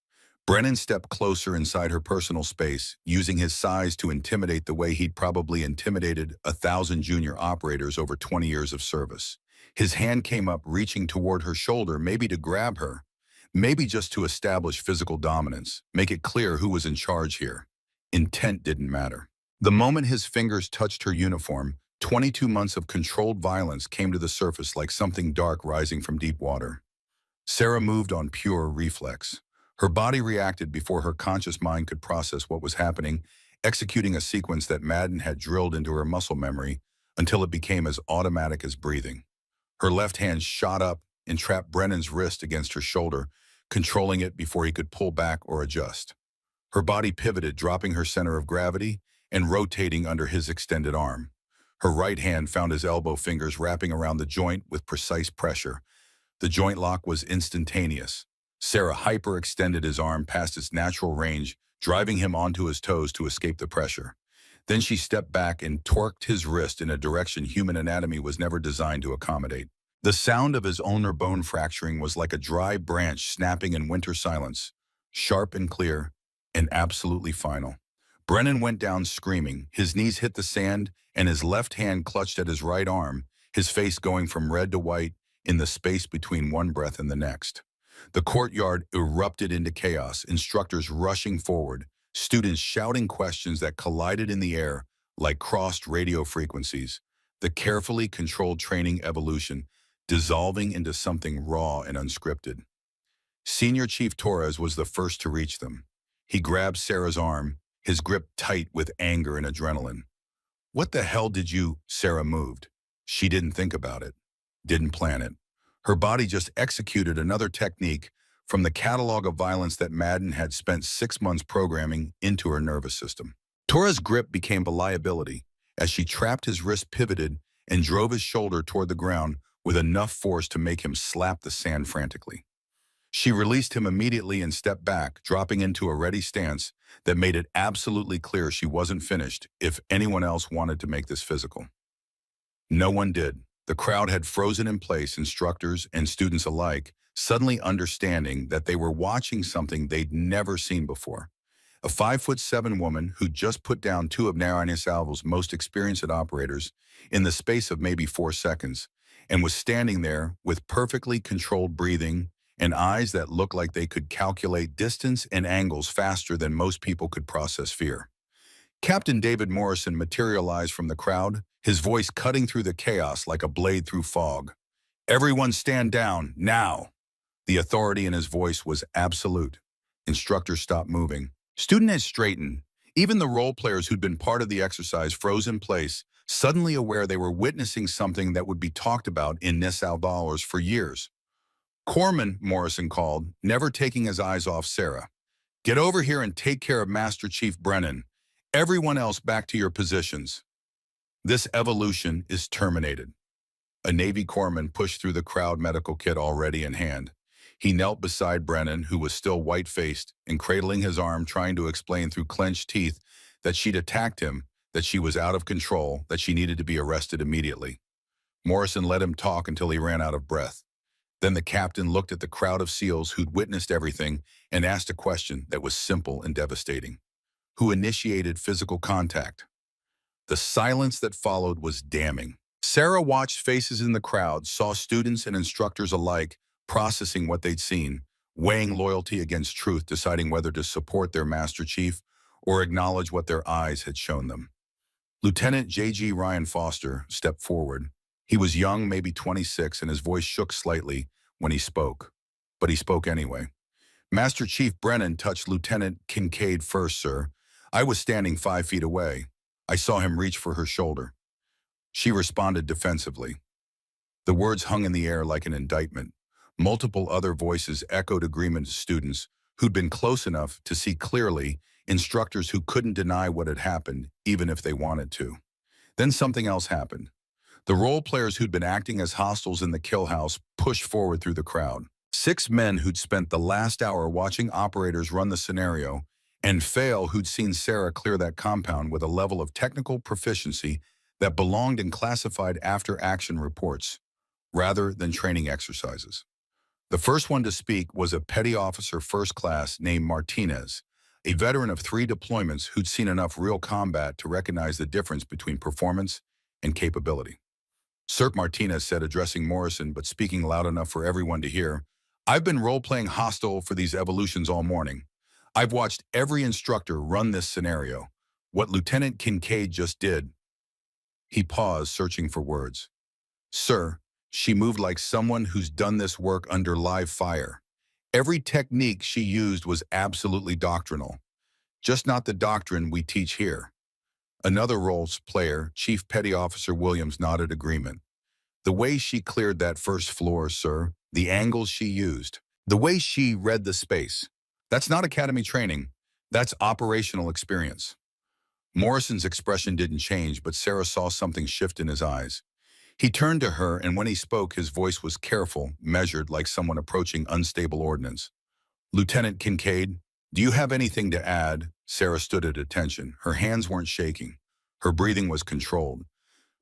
Brennan stepped closer inside her personal space, using his size to intimidate the way he'd probably intimidated 1,000 junior operators over 20 years of service. His hand came up, reaching toward her shoulder, maybe to grab her, maybe just to establish physical dominance, make it clear who was in charge here. Intent didn't matter. The moment his fingers touched her uniform, 22 months of controlled violence came to the surface like something dark rising from deep water. Sarah moved on pure reflex. Her body reacted before her conscious mind could process what was happening, executing a sequence that Madden had drilled into her muscle memory until it became as automatic as breathing. Her left hand shot up and trapped Brennan's wrist against her shoulder, controlling it before he could pull back or adjust. Her body pivoted, dropping her center of gravity and rotating under his extended arm. Her right hand found his elbow fingers wrapping around the joint with precise pressure. The joint lock was instantaneous. Sarah hyperextended his arm past its natural range, driving him onto his toes to escape the pressure. Then she stepped back and torqued his wrist in a direction human anatomy was never designed to accommodate. The sound of his ulnar bone fracturing was like a dry branch snapping in winter silence, sharp and clear, and absolutely final. Brennan went down screaming. His knees hit the sand, and his left hand clutched at his right arm, his face going from red to white in the space between one breath and the next. The courtyard erupted into chaos, instructors rushing forward, students shouting questions that collided in the air like crossed radio frequencies, the carefully controlled training evolution dissolving into something raw and unscripted. Senior Chief Torres was the first to reach them. He grabbed Sarah's arm, his grip tight with anger and adrenaline. "What the hell did you—" Sarah moved. She didn't think about it, didn't plan it. Her body just executed another technique from the catalog of violence that Madden had spent 6 months programming into her nervous system. Torres' grip became a liability as she trapped his wrist, pivoted, and drove his shoulder toward the ground with enough force to make him slap the sand frantically. She released him immediately and stepped back, dropping into a ready stance that made it absolutely clear she wasn't finished if anyone else wanted to make this physical. No one did. The crowd had frozen in place, instructors and students alike, suddenly understanding that they were watching something they'd never seen before. A 5'7" woman who just put down two of Narrated Salvo's most experienced operators in the space of maybe 4 seconds, and was standing there with perfectly controlled breathing and eyes that looked like they could calculate distance and angles faster than most people could process fear. Captain David Morrison materialized from the crowd, his voice cutting through the chaos like a blade through fog. "Everyone stand down, now!" The authority in his voice was absolute. Instructors stopped moving. Students straightened. Even the role players who'd been part of the exercise froze in place, suddenly aware they were witnessing something that would be talked about in Nessal dollars for years. Corpsman, Morrison called, never taking his eyes off Sarah. Get over here and take care of Master Chief Brennan. Everyone else back to your positions. This evolution is terminated. A Navy corpsman pushed through the crowd, medical kit already in hand. He knelt beside Brennan, who was still white-faced and cradling his arm, trying to explain through clenched teeth that she'd attacked him, that she was out of control, that she needed to be arrested immediately. Morrison let him talk until he ran out of breath. Then the captain looked at the crowd of SEALs who'd witnessed everything and asked a question that was simple and devastating. Who initiated physical contact? The silence that followed was damning. Sarah watched faces in the crowd, saw students and instructors alike processing what they'd seen, weighing loyalty against truth, deciding whether to support their Master Chief or acknowledge what their eyes had shown them. Lieutenant J.G. Ryan Foster stepped forward. He was young, maybe 26, and his voice shook slightly when he spoke. But he spoke anyway. Master Chief Brennan touched Lieutenant Kincaid first, sir. I was standing 5 feet away. I saw him reach for her shoulder. She responded defensively. The words hung in the air like an indictment. Multiple other voices echoed agreement: students who'd been close enough to see clearly, instructors who couldn't deny what had happened, even if they wanted to. Then something else happened. The role players who'd been acting as hostiles in the kill house pushed forward through the crowd. 6 men who'd spent the last hour watching operators run the scenario, and fail, who'd seen Sarah clear that compound with a level of technical proficiency that belonged in classified after-action reports, rather than training exercises. The first one to speak was a petty officer first class named Martinez, a veteran of 3 deployments who'd seen enough real combat to recognize the difference between performance and capability. Sir, Martinez said, addressing Morrison but speaking loud enough for everyone to hear, I've been role-playing hostile for these evolutions all morning. I've watched every instructor run this scenario. What Lieutenant Kincaid just did. He paused, searching for words. Sir, she moved like someone who's done this work under live fire. Every technique she used was absolutely doctrinal, just not the doctrine we teach here. Another role player, Chief Petty Officer Williams, nodded agreement. The way she cleared that first floor, sir, the angles she used, the way she read the space. That's not academy training. That's operational experience. Morrison's expression didn't change, but Sarah saw something shift in his eyes. He turned to her, and when he spoke, his voice was careful, measured, like someone approaching unstable ordnance. Lieutenant Kincaid, do you have anything to add? Sarah stood at attention. Her hands weren't shaking. Her breathing was controlled.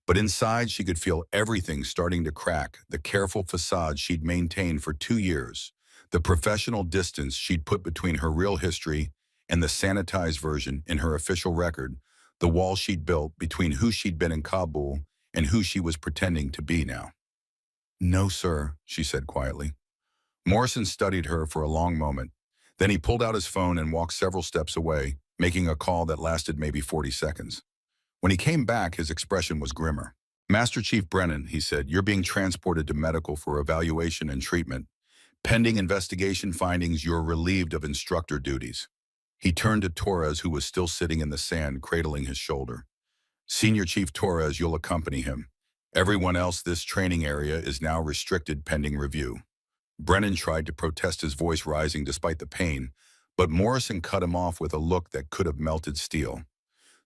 But inside, she could feel everything starting to crack, the careful facade she'd maintained for 2 years, the professional distance she'd put between her real history and the sanitized version in her official record, the wall she'd built between who she'd been in Kabul and who she was pretending to be now. No, sir, she said quietly. Morrison studied her for a long moment. Then he pulled out his phone and walked several steps away, making a call that lasted maybe 40 seconds. When he came back, his expression was grimmer. Master Chief Brennan, he said, you're being transported to medical for evaluation and treatment. Pending investigation findings, you're relieved of instructor duties. He turned to Torres, who was still sitting in the sand, cradling his shoulder. Senior Chief Torres, you'll accompany him. Everyone else, this training area is now restricted pending review. Brennan tried to protest, his voice rising despite the pain, but Morrison cut him off with a look that could have melted steel.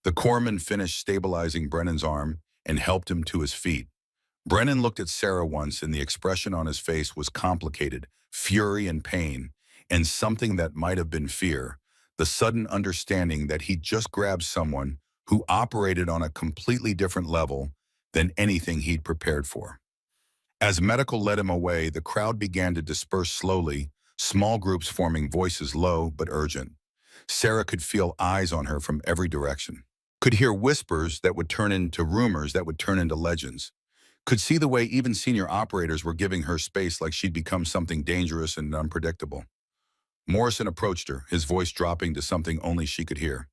The corpsman finished stabilizing Brennan's arm and helped him to his feet. Brennan looked at Sarah once, and the expression on his face was complicated, fury and pain, and something that might have been fear, the sudden understanding that he'd just grabbed someone who operated on a completely different level than anything he'd prepared for. As medical led him away, the crowd began to disperse slowly, small groups forming, voices low but urgent. Sarah could feel eyes on her from every direction, could hear whispers that would turn into rumors that would turn into legends, could see the way even senior operators were giving her space, like she'd become something dangerous and unpredictable. Morrison approached her, his voice dropping to something only she could hear.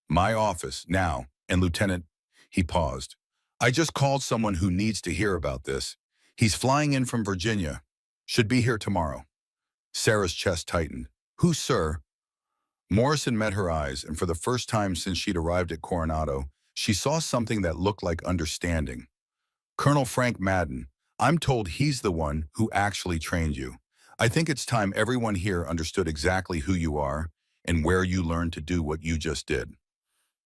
My office, now, and Lieutenant, he paused. I just called someone who needs to hear about this. He's flying in from Virginia. Should be here tomorrow. Sarah's chest tightened. Who, sir? Morrison met her eyes, and for the first time since she'd arrived at Coronado, she saw something that looked like understanding. Colonel Frank Madden. I'm told he's the one who actually trained you. I think it's time everyone here understood exactly who you are and where you learned to do what you just did.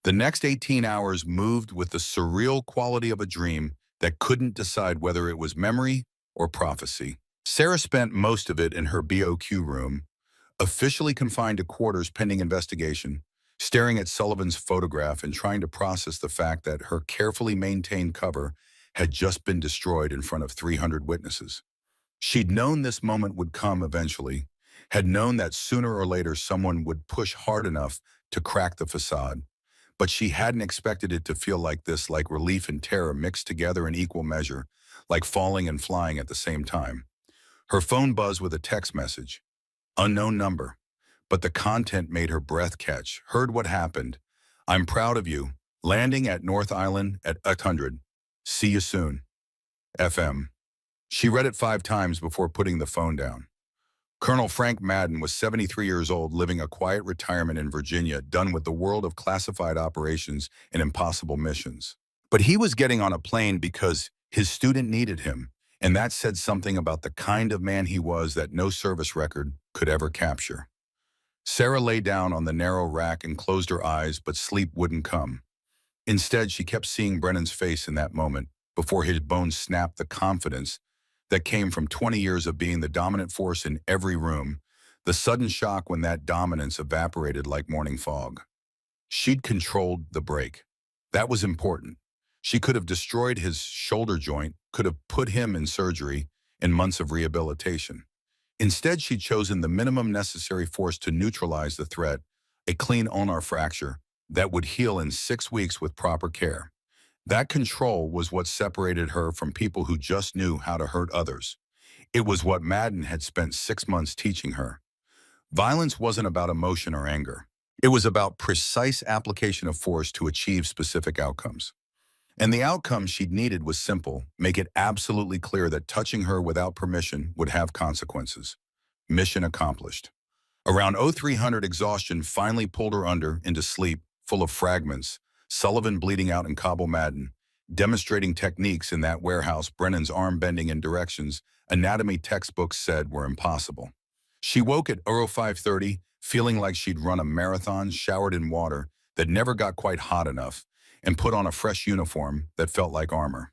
The next 18 hours moved with the surreal quality of a dream that couldn't decide whether it was memory or prophecy. Sarah spent most of it in her BOQ room, officially confined to quarters pending investigation, staring at Sullivan's photograph and trying to process the fact that her carefully maintained cover had just been destroyed in front of 300 witnesses. She'd known this moment would come eventually, had known that sooner or later someone would push hard enough to crack the facade, but she hadn't expected it to feel like this, like relief and terror mixed together in equal measure, like falling and flying at the same time. Her phone buzzed with a text message. Unknown number. But the content made her breath catch. Heard what happened. I'm proud of you. Landing at North Island at 800. See you soon. FM. She read it 5 times before putting the phone down. Colonel Frank Madden was 73 years old, living a quiet retirement in Virginia, done with the world of classified operations and impossible missions. But he was getting on a plane because his student needed him, and that said something about the kind of man he was that no service record could ever capture. Sarah lay down on the narrow rack and closed her eyes, but sleep wouldn't come. Instead, she kept seeing Brennan's face in that moment, before his bones snapped, the confidence that came from 20 years of being the dominant force in every room, the sudden shock when that dominance evaporated like morning fog. She'd controlled the break. That was important. She could have destroyed his shoulder joint, could have put him in surgery and months of rehabilitation. Instead, she'd chosen the minimum necessary force to neutralize the threat, a clean ulnar fracture that would heal in 6 weeks with proper care. That control was what separated her from people who just knew how to hurt others. It was what Madden had spent 6 months teaching her. Violence wasn't about emotion or anger. It was about precise application of force to achieve specific outcomes. And the outcome she'd needed was simple: make it absolutely clear that touching her without permission would have consequences. Mission accomplished. Around 0300, exhaustion finally pulled her under into sleep, full of fragments, Sullivan bleeding out in Cabo Madden, demonstrating techniques in that warehouse, Brennan's arm bending in directions anatomy textbooks said were impossible. She woke at 0530, feeling like she'd run a marathon, showered in water that never got quite hot enough, and put on a fresh uniform that felt like armor.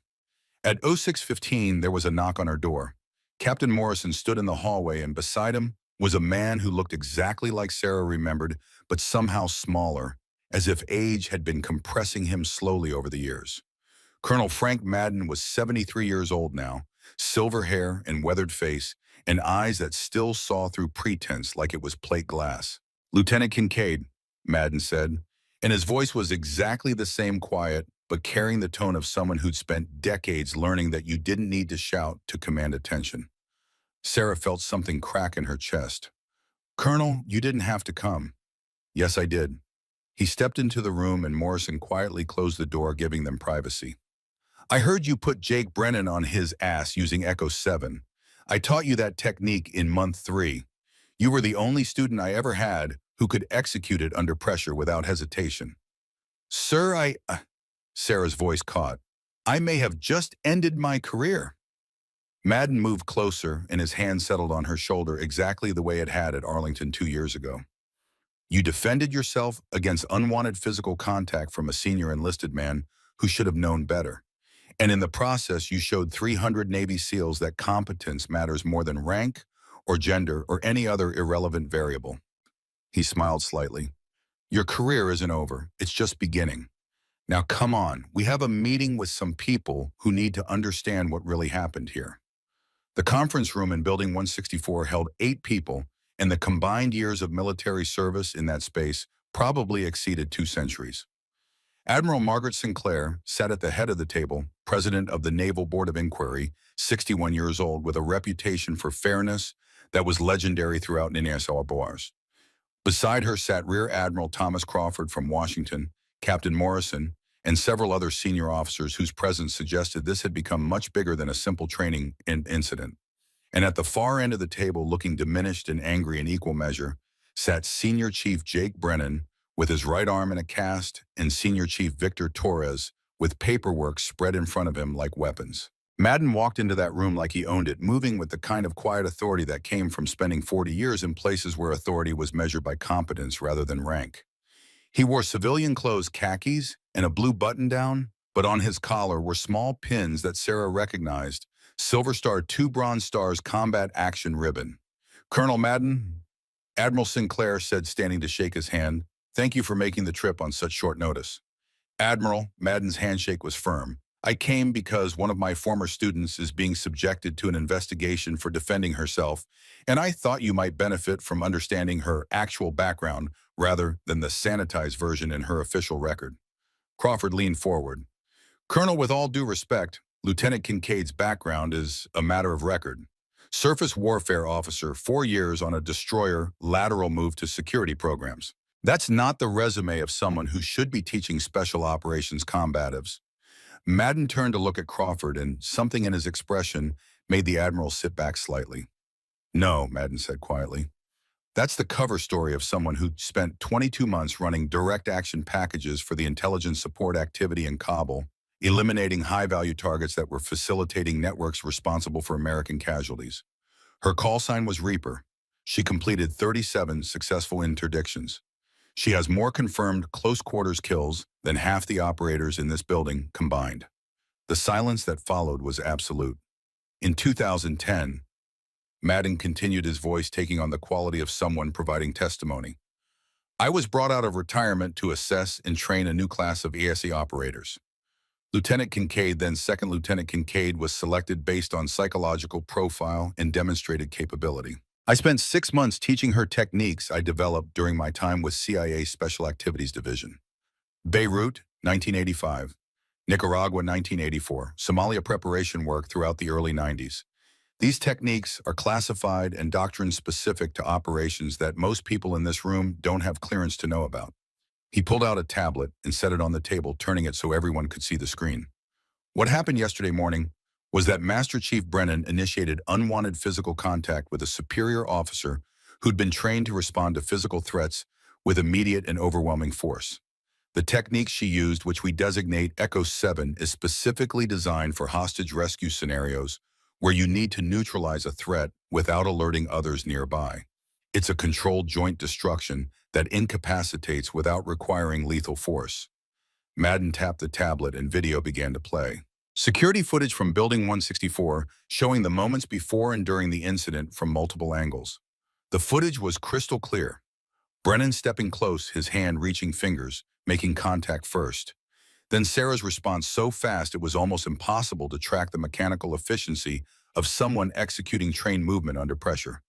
At 0615, there was a knock on her door. Captain Morrison stood in the hallway, and beside him was a man who looked exactly like Sarah remembered, but somehow smaller, as if age had been compressing him slowly over the years. Colonel Frank Madden was 73 years old now, silver hair and weathered face, and eyes that still saw through pretense like it was plate glass. Lieutenant Kincaid, Madden said, and his voice was exactly the same, quiet, but carrying the tone of someone who'd spent decades learning that you didn't need to shout to command attention. Sarah felt something crack in her chest. Colonel, you didn't have to come. Yes, I did. He stepped into the room and Morrison quietly closed the door, giving them privacy. I heard you put Jake Brennan on his ass using Echo 7. I taught you that technique in month 3. You were the only student I ever had who could execute it under pressure without hesitation. Sir, Sarah's voice caught. I may have just ended my career. Madden moved closer and his hand settled on her shoulder exactly the way it had at Arlington 2 years ago. You defended yourself against unwanted physical contact from a senior enlisted man who should have known better. And in the process, you showed 300 Navy SEALs that competence matters more than rank or gender or any other irrelevant variable. He smiled slightly. Your career isn't over. It's just beginning. Now come on, we have a meeting with some people who need to understand what really happened here. The conference room in Building 164 held 8 people, and the combined years of military service in that space probably exceeded 2 centuries. Admiral Margaret Sinclair sat at the head of the table, president of the Naval Board of Inquiry, 61 years old, with a reputation for fairness that was legendary throughout Nassau Boars. Beside her sat Rear Admiral Thomas Crawford from Washington, Captain Morrison, and several other senior officers whose presence suggested this had become much bigger than a simple training incident. And at the far end of the table, looking diminished and angry in equal measure, sat Senior Chief Jake Brennan with his right arm in a cast and Senior Chief Victor Torres with paperwork spread in front of him like weapons. Madden walked into that room like he owned it, moving with the kind of quiet authority that came from spending 40 years in places where authority was measured by competence rather than rank. He wore civilian clothes, khakis, and a blue button-down, but on his collar were small pins that Sarah recognized: Silver Star 2 Bronze Stars Combat Action Ribbon. "Colonel Madden," Admiral Sinclair said, standing to shake his hand, "thank you for making the trip on such short notice." "Admiral," Madden's handshake was firm, "I came because one of my former students is being subjected to an investigation for defending herself, and I thought you might benefit from understanding her actual background rather than the sanitized version in her official record." Crawford leaned forward. "Colonel, with all due respect, Lieutenant Kincaid's background is a matter of record. Surface warfare officer, 4 years on a destroyer, lateral move to security programs. That's not the resume of someone who should be teaching special operations combatives." Madden turned to look at Crawford, and something in his expression made the Admiral sit back slightly. "No," Madden said quietly. "That's the cover story of someone who spent 22 months running direct action packages for the intelligence support activity in Kabul, eliminating high-value targets that were facilitating networks responsible for American casualties. Her call sign was Reaper. She completed 37 successful interdictions. She has more confirmed close-quarters kills than half the operators in this building combined." The silence that followed was absolute. "In 2010, Madden continued, his voice taking on the quality of someone providing testimony, "I was brought out of retirement to assess and train a new class of ESE operators. Lieutenant Kincaid, then Second Lieutenant Kincaid, was selected based on psychological profile and demonstrated capability. I spent 6 months teaching her techniques I developed during my time with CIA Special Activities Division. Beirut, 1985. Nicaragua, 1984. Somalia preparation work throughout the early 90s. These techniques are classified and doctrine-specific to operations that most people in this room don't have clearance to know about." He pulled out a tablet and set it on the table, turning it so everyone could see the screen. "What happened yesterday morning was that Master Chief Brennan initiated unwanted physical contact with a superior officer who'd been trained to respond to physical threats with immediate and overwhelming force. The technique she used, which we designate Echo 7, is specifically designed for hostage rescue scenarios where you need to neutralize a threat without alerting others nearby. It's a controlled joint destruction that incapacitates without requiring lethal force." Madden tapped the tablet and video began to play. Security footage from Building 164 showing the moments before and during the incident from multiple angles. The footage was crystal clear. Brennan stepping close, his hand reaching fingers, making contact first. Then Sarah's response so fast it was almost impossible to track the mechanical efficiency of someone executing trained movement under pressure.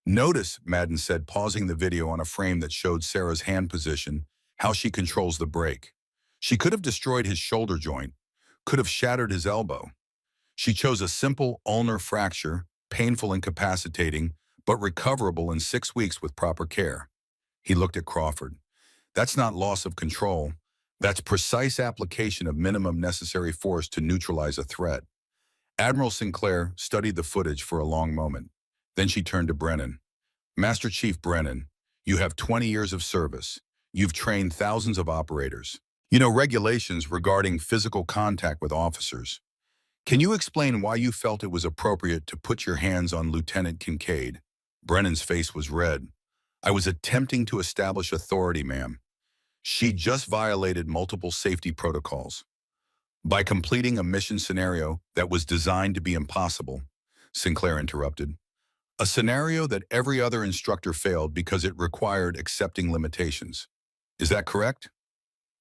"Notice," Madden said, pausing the video on a frame that showed Sarah's hand position, "how she controls the brake. She could have destroyed his shoulder joint, could have shattered his elbow. She chose a simple ulnar fracture, painful, incapacitating, but recoverable in 6 weeks with proper care." He looked at Crawford. "That's not loss of control. That's precise application of minimum necessary force to neutralize a threat." Admiral Sinclair studied the footage for a long moment. Then she turned to Brennan. "Master Chief Brennan, you have 20 years of service. You've trained thousands of operators. You know regulations regarding physical contact with officers. Can you explain why you felt it was appropriate to put your hands on Lieutenant Kincaid?" Brennan's face was red. "I was attempting to establish authority, ma'am. She just violated multiple safety protocols by completing a mission scenario that was designed to be impossible," Sinclair interrupted. "A scenario that every other instructor failed because it required accepting limitations. Is that correct?"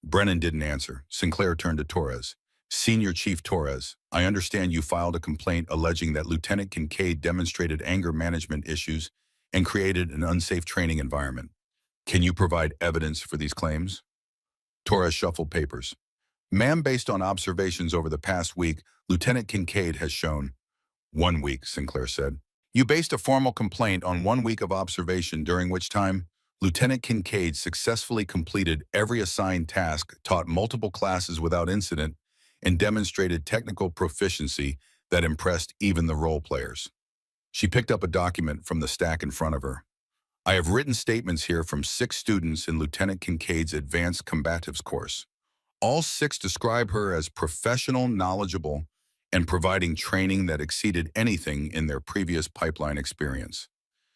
Brennan didn't answer. Sinclair turned to Torres. "Senior Chief Torres, I understand you filed a complaint alleging that Lieutenant Kincaid demonstrated anger management issues and created an unsafe training environment. Can you provide evidence for these claims?" Torres shuffled papers. "Ma'am, based on observations over the past week, Lieutenant Kincaid has shown—" "1 week," Sinclair said. "You based a formal complaint on 1 week of observation during which time Lieutenant Kincaid successfully completed every assigned task, taught multiple classes without incident, and demonstrated technical proficiency that impressed even the role players." She picked up a document from the stack in front of her. "I have written statements here from 6 students in Lieutenant Kincaid's Advanced Combatives course. All 6 describe her as professional, knowledgeable, and providing training that exceeded anything in their previous pipeline experience.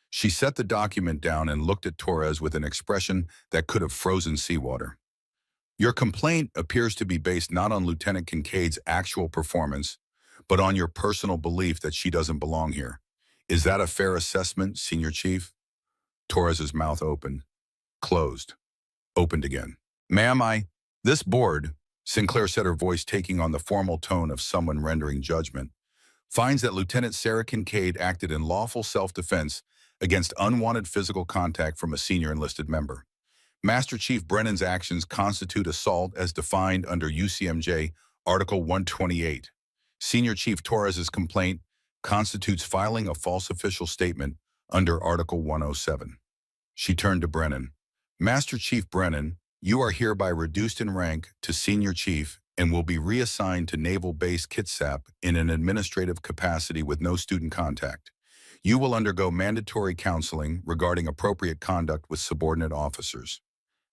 She set the document down and looked at Torres with an expression that could have frozen seawater. Your complaint appears to be based not on Lieutenant Kincaid's actual performance, but on your personal belief that she doesn't belong here. Is that a fair assessment, Senior Chief? Torres's mouth opened, closed, opened again. Ma'am, this board, Sinclair said, her voice taking on the formal tone of someone rendering judgment, finds that Lieutenant Sarah Kincaid acted in lawful self-defense against unwanted physical contact from a senior enlisted member. Master Chief Brennan's actions constitute assault as defined under UCMJ Article 128. Senior Chief Torres's complaint constitutes filing a false official statement under Article 107. She turned to Brennan. Master Chief Brennan, you are hereby reduced in rank to Senior Chief and will be reassigned to Naval Base Kitsap in an administrative capacity with no student contact. You will undergo mandatory counseling regarding appropriate conduct with subordinate officers.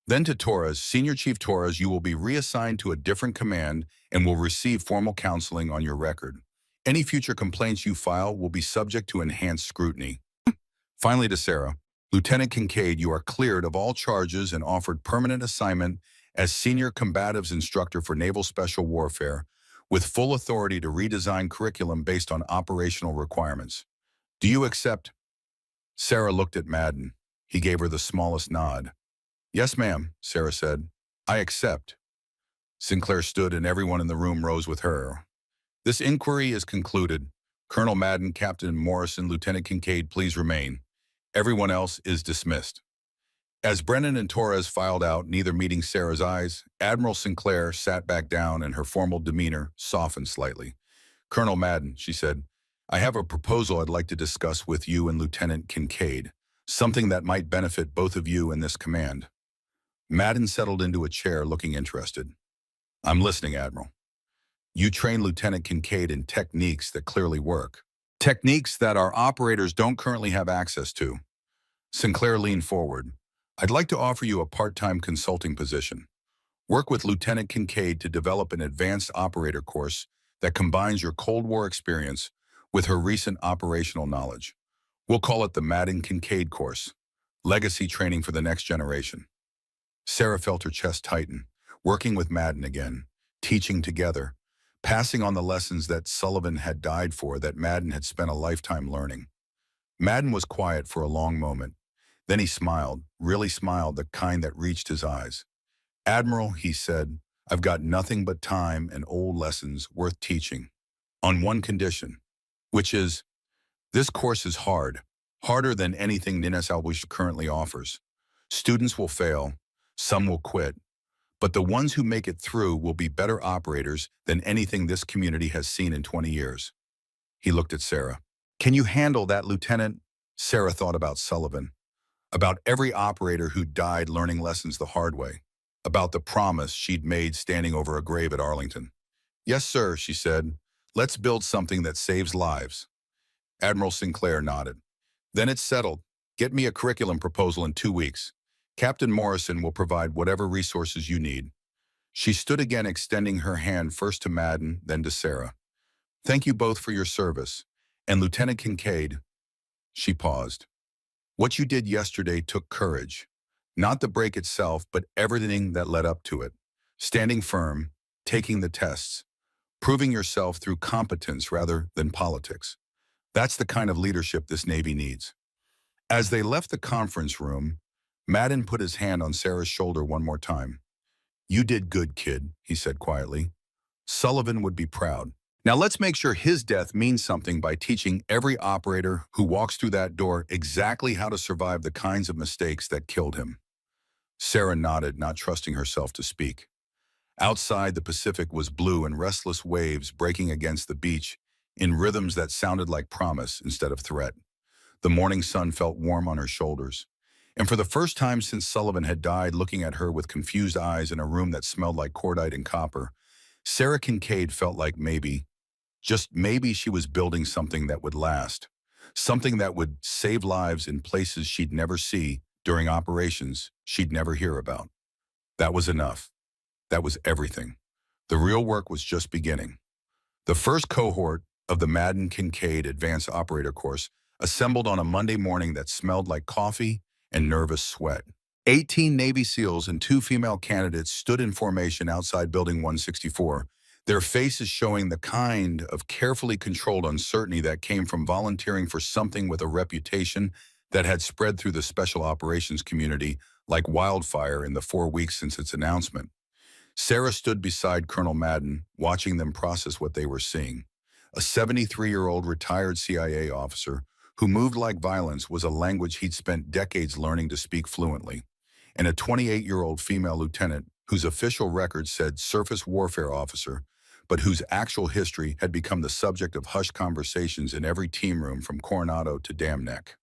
Then to Torres, Senior Chief Torres, you will be reassigned to a different command and will receive formal counseling on your record. Any future complaints you file will be subject to enhanced scrutiny. Finally to Sarah, Lieutenant Kincaid, you are cleared of all charges and offered permanent assignment as Senior Combatives Instructor for Naval Special Warfare, with full authority to redesign curriculum based on operational requirements. Do you accept? Sarah looked at Madden. He gave her the smallest nod. Yes, ma'am, Sarah said. I accept. Sinclair stood and everyone in the room rose with her. This inquiry is concluded. Colonel Madden, Captain Morrison, Lieutenant Kincaid, please remain. Everyone else is dismissed. As Brennan and Torres filed out, neither meeting Sarah's eyes, Admiral Sinclair sat back down and her formal demeanor softened slightly. Colonel Madden, she said, I have a proposal I'd like to discuss with you and Lieutenant Kincaid, something that might benefit both of you in this command. Madden settled into a chair looking interested. I'm listening, Admiral. You train Lieutenant Kincaid in techniques that clearly work. Techniques that our operators don't currently have access to. Sinclair leaned forward. I'd like to offer you a part-time consulting position. Work with Lieutenant Kincaid to develop an advanced operator course that combines your Cold War experience with her recent operational knowledge. We'll call it the Madden-Kincaid course, legacy training for the next generation. Sarah felt her chest tighten, working with Madden again, teaching together, passing on the lessons that Sullivan had died for that Madden had spent a lifetime learning. Madden was quiet for a long moment. Then he smiled, really smiled, the kind that reached his eyes. Admiral, he said, I've got nothing but time and old lessons worth teaching, on one condition, which is, this course is hard, harder than anything NSALWISH currently offers. Students will fail, some will quit, but the ones who make it through will be better operators than anything this community has seen in 20 years. He looked at Sarah. Can you handle that, Lieutenant? Sarah thought about Sullivan, about every operator who died learning lessons the hard way, about the promise she'd made standing over a grave at Arlington. Yes, sir, she said. Let's build something that saves lives. Admiral Sinclair nodded. Then it's settled. Get me a curriculum proposal in 2 weeks. Captain Morrison will provide whatever resources you need. She stood again, extending her hand first to Madden, then to Sarah. Thank you both for your service. And Lieutenant Kincaid, she paused. What you did yesterday took courage. Not the break itself, but everything that led up to it. Standing firm, taking the tests, proving yourself through competence rather than politics. That's the kind of leadership this Navy needs. As they left the conference room, Madden put his hand on Sarah's shoulder one more time. You did good, kid, he said quietly. Sullivan would be proud. Now let's make sure his death means something by teaching every operator who walks through that door exactly how to survive the kinds of mistakes that killed him. Sarah nodded, not trusting herself to speak. Outside, the Pacific was blue and restless waves breaking against the beach in rhythms that sounded like promise instead of threat. The morning sun felt warm on her shoulders. And for the first time since Sullivan had died, looking at her with confused eyes in a room that smelled like cordite and copper, Sarah Kincaid felt like maybe, just maybe, she was building something that would last, something that would save lives in places she'd never see, during operations she'd never hear about. That was enough. That was everything. The real work was just beginning. The first cohort of the Madden Kincaid Advanced Operator course assembled on a Monday morning that smelled like coffee and nervous sweat. 18 Navy SEALs and 2 female candidates stood in formation outside Building 164, their faces showing the kind of carefully controlled uncertainty that came from volunteering for something with a reputation that had spread through the special operations community like wildfire in the 4 weeks since its announcement. Sarah stood beside Colonel Madden, watching them process what they were seeing. A 73-year-old retired CIA officer who moved like violence was a language he'd spent decades learning to speak fluently, and a 28-year-old female lieutenant whose official record said surface warfare officer, but whose actual history had become the subject of hushed conversations in every team room from Coronado to Dam Neck.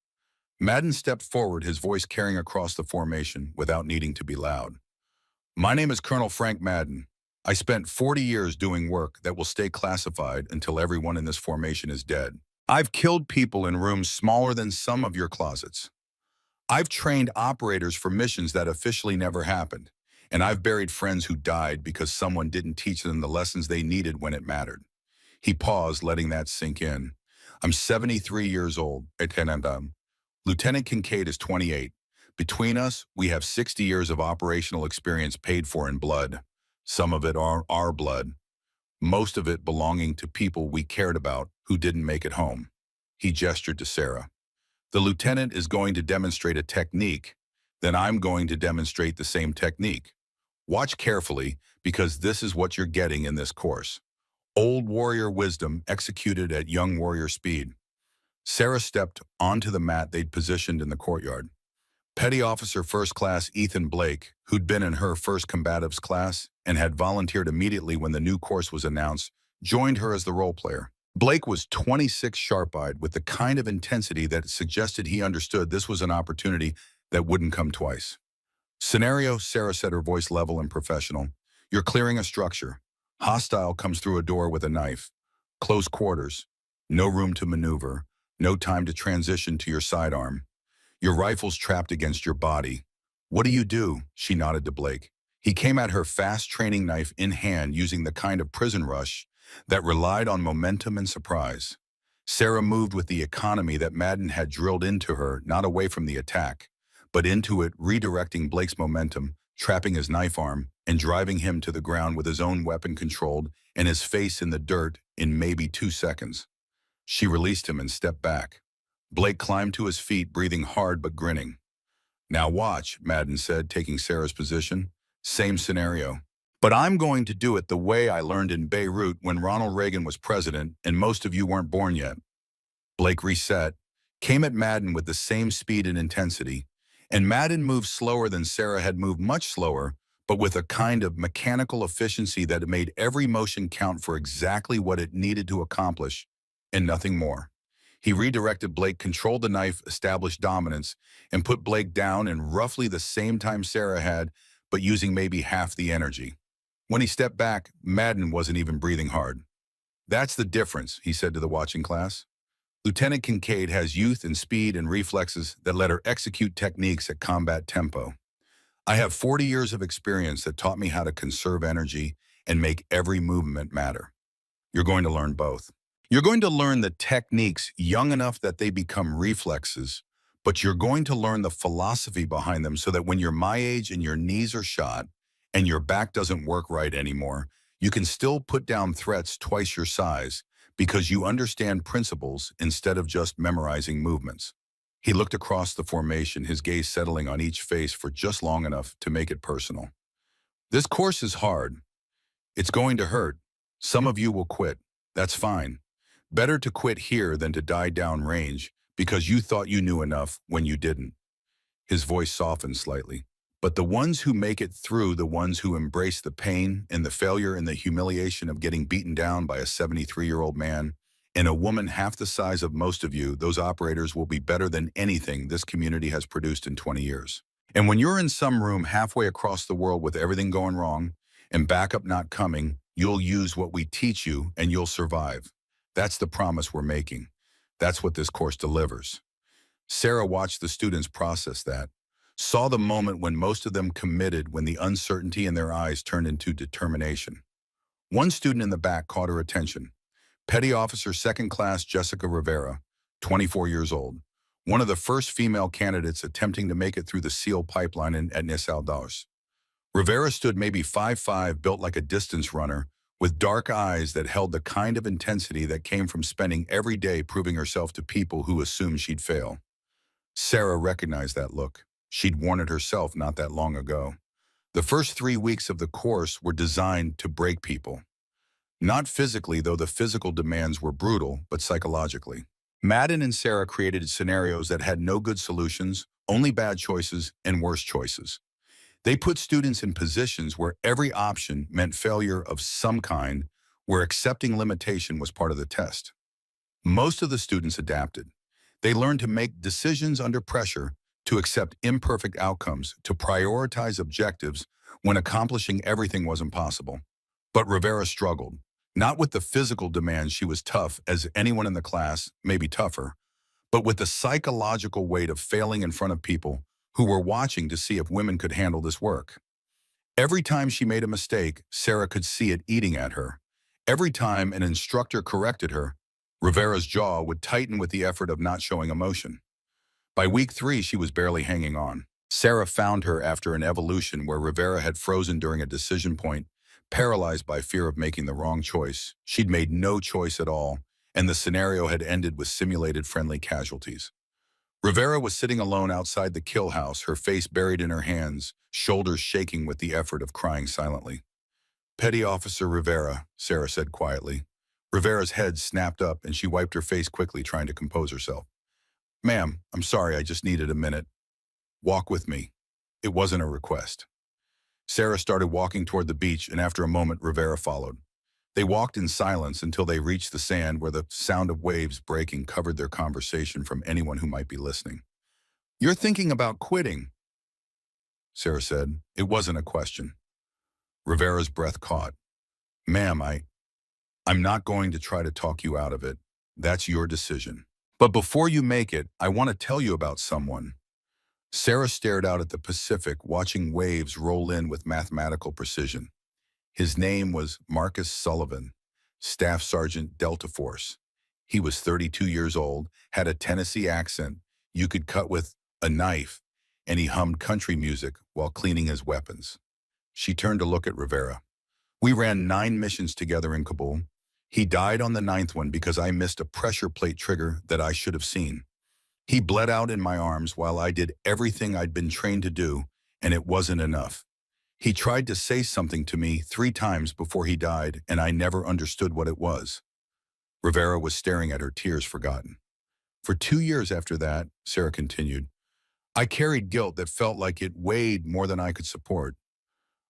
Madden stepped forward, his voice carrying across the formation without needing to be loud. My name is Colonel Frank Madden. I spent 40 years doing work that will stay classified until everyone in this formation is dead. I've killed people in rooms smaller than some of your closets. I've trained operators for missions that officially never happened, and I've buried friends who died because someone didn't teach them the lessons they needed when it mattered. He paused, letting that sink in. I'm 73 years old, Lieutenant Kincaid is 28. Between us, we have 60 years of operational experience paid for in blood. Some of it are our blood, most of it belonging to people we cared about who didn't make it home. He gestured to Sarah. The lieutenant is going to demonstrate a technique, then I'm going to demonstrate the same technique. Watch carefully, because this is what you're getting in this course. Old warrior wisdom executed at young warrior speed. Sarah stepped onto the mat they'd positioned in the courtyard. Petty Officer First Class Ethan Blake, who'd been in her first combatives class and had volunteered immediately when the new course was announced, joined her as the role player. Blake was 26, sharp-eyed, with the kind of intensity that suggested he understood this was an opportunity that wouldn't come twice. Scenario, Sarah said, her voice level and professional. You're clearing a structure. Hostile comes through a door with a knife. Close quarters. No room to maneuver. No time to transition to your sidearm. Your rifle's trapped against your body. What do? She nodded to Blake. He came at her fast, training knife in hand, using the kind of prison rush that relied on momentum and surprise. Sarah moved with the economy that Madden had drilled into her, not away from the attack, but into it, redirecting Blake's momentum, trapping his knife arm, and driving him to the ground with his own weapon controlled and his face in the dirt in maybe 2 seconds. She released him and stepped back. Blake climbed to his feet, breathing hard but grinning. Now watch, Madden said, taking Sarah's position. Same scenario. But I'm going to do it the way I learned in Beirut when Ronald Reagan was president and most of you weren't born yet. Blake reset, came at Madden with the same speed and intensity, and Madden moved slower than Sarah had moved, much slower, but with a kind of mechanical efficiency that made every motion count for exactly what it needed to accomplish, and nothing more. He redirected Blake, controlled the knife, established dominance, and put Blake down in roughly the same time Sarah had, but using maybe half the energy. When he stepped back, Madden wasn't even breathing hard. That's the difference, he said to the watching class. Lieutenant Kincaid has youth and speed and reflexes that let her execute techniques at combat tempo. I have 40 years of experience that taught me how to conserve energy and make every movement matter. You're going to learn both. You're going to learn the techniques young enough that they become reflexes, but you're going to learn the philosophy behind them so that when you're my age and your knees are shot and your back doesn't work right anymore, you can still put down threats twice your size because you understand principles instead of just memorizing movements. He looked across the formation, his gaze settling on each face for just long enough to make it personal. This course is hard. It's going to hurt. Some of you will quit. That's fine. Better to quit here than to die down range because you thought you knew enough when you didn't. His voice softened slightly. But the ones who make it through, the ones who embrace the pain and the failure and the humiliation of getting beaten down by a 73-year-old man and a woman half the size of most of you, those operators will be better than anything this community has produced in 20 years. And when you're in some room halfway across the world with everything going wrong and backup not coming, you'll use what we teach you and you'll survive. That's the promise we're making. That's what this course delivers. Sarah watched the students process that, saw the moment when most of them committed, when the uncertainty in their eyes turned into determination. One student in the back caught her attention. Petty Officer Second Class Jessica Rivera, 24 years old, one of the first female candidates attempting to make it through the SEAL pipeline in Etnis Aldaus. Rivera stood maybe 5'5", built like a distance runner, with dark eyes that held the kind of intensity that came from spending every day proving herself to people who assumed she'd fail. Sarah recognized that look. She'd worn it herself not that long ago. The first 3 weeks of the course were designed to break people. Not physically, though the physical demands were brutal, but psychologically. Madden and Sarah created scenarios that had no good solutions, only bad choices and worse choices. They put students in positions where every option meant failure of some kind, where accepting limitation was part of the test. Most of the students adapted. They learned to make decisions under pressure, to accept imperfect outcomes, to prioritize objectives when accomplishing everything was impossible. But Rivera struggled. Not with the physical demands, she was tough as anyone in the class, maybe tougher, but with the psychological weight of failing in front of people who were watching to see if women could handle this work. Every time she made a mistake, Sarah could see it eating at her. Every time an instructor corrected her, Rivera's jaw would tighten with the effort of not showing emotion. By week 3, she was barely hanging on. Sarah found her after an evolution where Rivera had frozen during a decision point, paralyzed by fear of making the wrong choice. She'd made no choice at all, and the scenario had ended with simulated friendly casualties. Rivera was sitting alone outside the kill house, her face buried in her hands, shoulders shaking with the effort of crying silently. "Petty Officer Rivera," Sarah said quietly. Rivera's head snapped up and she wiped her face quickly, trying to compose herself. "Ma'am, I'm sorry, I just needed a minute. Walk with me." It wasn't a request. Sarah started walking toward the beach, and after a moment, Rivera followed. They walked in silence until they reached the sand where the sound of waves breaking covered their conversation from anyone who might be listening. "You're thinking about quitting," Sarah said. It wasn't a question. Rivera's breath caught. "Ma'am, I'm not going to try to talk you out of it. That's your decision. But before you make it, I want to tell you about someone." Sarah stared out at the Pacific, watching waves roll in with mathematical precision. His name was Marcus Sullivan, Staff Sergeant Delta Force. He was 32 years old, had a Tennessee accent you could cut with a knife, and he hummed country music while cleaning his weapons. She turned to look at Rivera. "We ran 9 missions together in Kabul. He died on the 9th one because I missed a pressure plate trigger that I should have seen. He bled out in my arms while I did everything I'd been trained to do, and it wasn't enough. He tried to say something to me 3 times before he died, and I never understood what it was." Rivera was staring at her, tears forgotten. "For 2 years after that," Sarah continued, "I carried guilt that felt like it weighed more than I could support.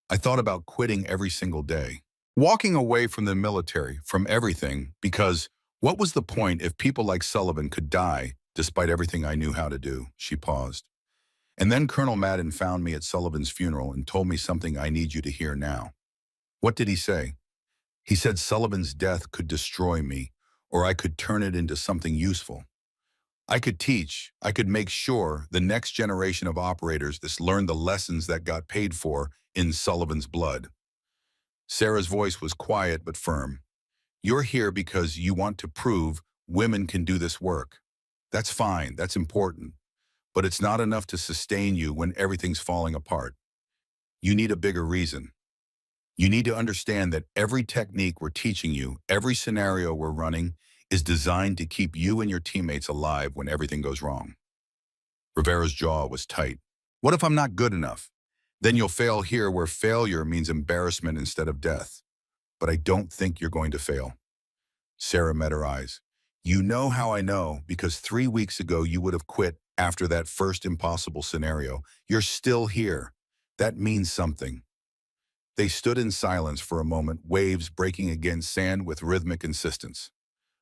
I thought about quitting every single day. Walking away from the military, from everything, because what was the point if people like Sullivan could die despite everything I knew how to do?" She paused. "And then Colonel Madden found me at Sullivan's funeral and told me something I need you to hear now." "What did he say?" "He said Sullivan's death could destroy me, or I could turn it into something useful. I could teach, I could make sure the next generation of operators learned the lessons that got paid for in Sullivan's blood." Sarah's voice was quiet but firm. "You're here because you want to prove women can do this work. That's fine, that's important. But it's not enough to sustain you when everything's falling apart. You need a bigger reason. You need to understand that every technique we're teaching you, every scenario we're running, is designed to keep you and your teammates alive when everything goes wrong." Rivera's jaw was tight. "What if I'm not good enough? Then you'll fail here where failure means embarrassment instead of death. But I don't think you're going to fail." Sarah met her eyes. "You know how I know, because 3 weeks ago you would have quit after that first impossible scenario. You're still here. That means something." They stood in silence for a moment, waves breaking against sand with rhythmic insistence.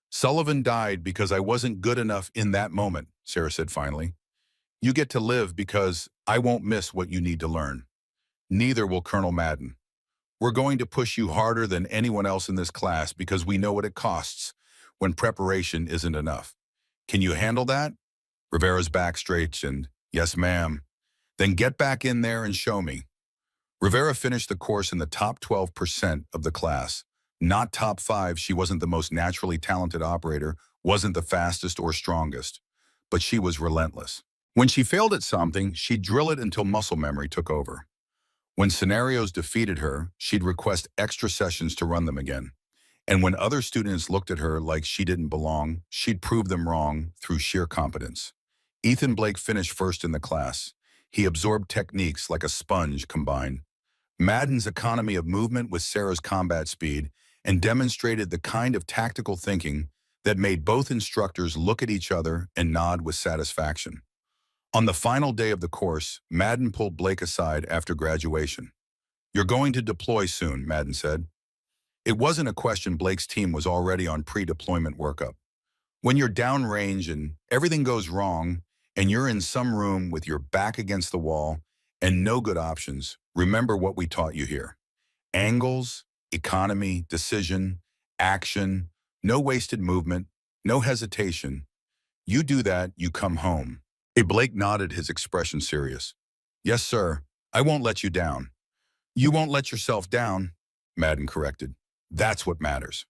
"Sullivan died because I wasn't good enough in that moment," Sarah said finally. "You get to live because I won't miss what you need to learn. Neither will Colonel Madden. We're going to push you harder than anyone else in this class because we know what it costs when preparation isn't enough. Can you handle that?" Rivera's back straightened. "Yes, ma'am." "Then get back in there and show me." Rivera finished the course in the top 12% of the class, Not top five, she wasn't the most naturally talented operator, wasn't the fastest or strongest, but she was relentless. When she failed at something, she'd drill it until muscle memory took over. When scenarios defeated her, she'd request extra sessions to run them again. And when other students looked at her like she didn't belong, she'd prove them wrong through sheer competence. Ethan Blake finished first in the class. He absorbed techniques like a sponge combined. Madden's economy of movement with Sarah's combat speed and demonstrated the kind of tactical thinking that made both instructors look at each other and nod with satisfaction. On the final day of the course, Madden pulled Blake aside after graduation. "You're going to deploy soon," Madden said. It wasn't a question. Blake's team was already on pre-deployment workup. When you're downrange and everything goes wrong, and you're in some room with your back against the wall and no good options, remember what we taught you here. Angles, economy, decision, action, no wasted movement, no hesitation. You do that, you come home. Blake nodded, his expression serious. "Yes, sir. I won't let you down." "You won't let yourself down," Madden corrected. "That's what matters."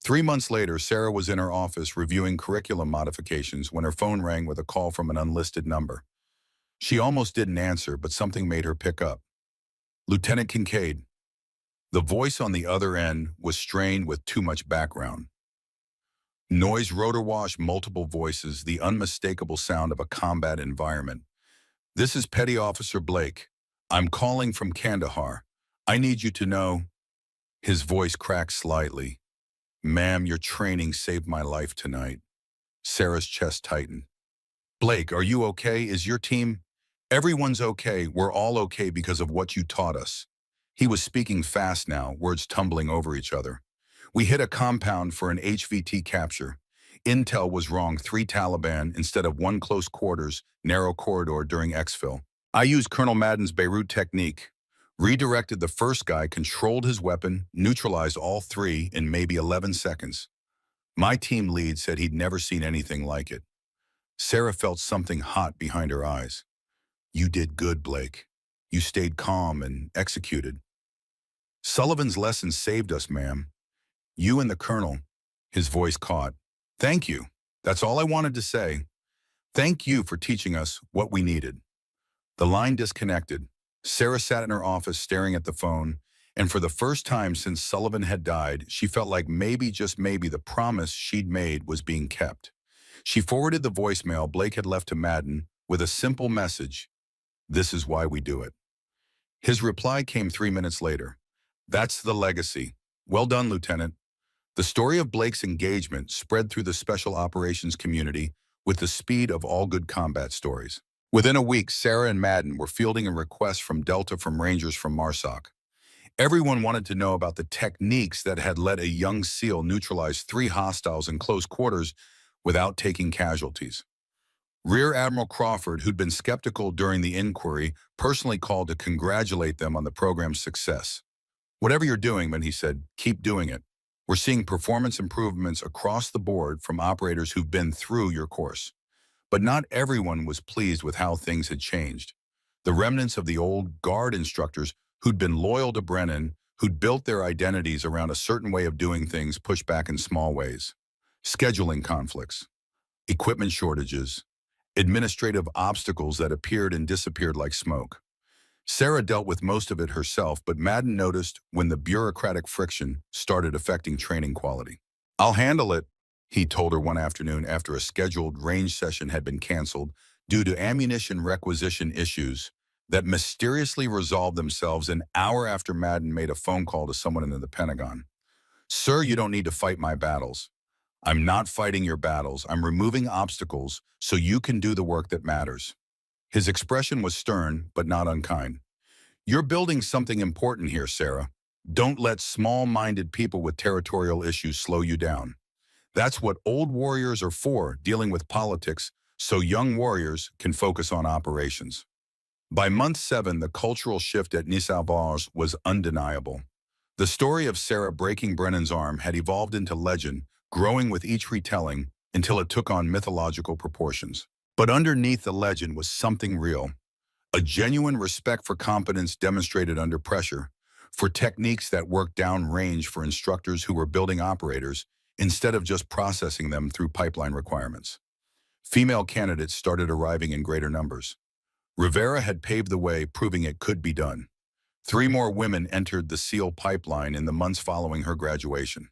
3 months later, Sarah was in her office reviewing curriculum modifications when her phone rang with a call from an unlisted number. She almost didn't answer, but something made her pick up. "Lieutenant Kincaid." The voice on the other end was strained with too much background noise, rotor wash, multiple voices, the unmistakable sound of a combat environment. "This is Petty Officer Blake. I'm calling from Kandahar. I need you to know." His voice cracked slightly. "Ma'am, your training saved my life tonight." Sarah's chest tightened. "Blake, are you okay? Is your team?" "Everyone's okay. We're all okay because of what you taught us." He was speaking fast now, words tumbling over each other. "We hit a compound for an HVT capture. Intel was wrong, 3 Taliban instead of 1 close quarters, narrow corridor during exfil. I used Colonel Madden's Beirut technique. Redirected the first guy, controlled his weapon, neutralized all 3 in maybe 11 seconds. My team lead said he'd never seen anything like it." Sarah felt something hot behind her eyes. "You did good, Blake. You stayed calm and executed." "Sullivan's lesson saved us, ma'am. You and the Colonel." His voice caught. "Thank you. That's all I wanted to say. Thank you for teaching us what we needed." The line disconnected. Sarah sat in her office staring at the phone, and for the first time since Sullivan had died, she felt like maybe, just maybe, the promise she'd made was being kept. She forwarded the voicemail Blake had left to Madden with a simple message: "This is why we do it." His reply came 3 minutes later. "That's the legacy. Well done, Lieutenant." The story of Blake's engagement spread through the special operations community with the speed of all good combat stories. Within a week, Sarah and Madden were fielding a request from Delta, from Rangers, from MARSOC. Everyone wanted to know about the techniques that had let a young SEAL neutralize 3 hostiles in close quarters without taking casualties. Rear Admiral Crawford, who'd been skeptical during the inquiry, personally called to congratulate them on the program's success. "Whatever you're doing," he said, "keep doing it. We're seeing performance improvements across the board from operators who've been through your course." But not everyone was pleased with how things had changed. The remnants of the old guard instructors who'd been loyal to Brennan, who'd built their identities around a certain way of doing things, pushed back in small ways. Scheduling conflicts, equipment shortages, administrative obstacles that appeared and disappeared like smoke. Sarah dealt with most of it herself, but Madden noticed when the bureaucratic friction started affecting training quality. "I'll handle it," he told her one afternoon after a scheduled range session had been canceled due to ammunition requisition issues that mysteriously resolved themselves an hour after Madden made a phone call to someone in the Pentagon. "Sir, you don't need to fight my battles." "I'm not fighting your battles. I'm removing obstacles so you can do the work that matters." His expression was stern, but not unkind. "You're building something important here, Sarah. Don't let small-minded people with territorial issues slow you down. That's what old warriors are for, dealing with politics, so young warriors can focus on operations." By month 7, the cultural shift at Nisavars was undeniable. The story of Sarah breaking Brennan's arm had evolved into legend, growing with each retelling until it took on mythological proportions. But underneath the legend was something real, a genuine respect for competence demonstrated under pressure. for techniques that worked downrange for instructors who were building operators instead of just processing them through pipeline requirements. Female candidates started arriving in greater numbers. Rivera had paved the way, proving it could be done. 3 more women entered the SEAL pipeline in the months following her graduation.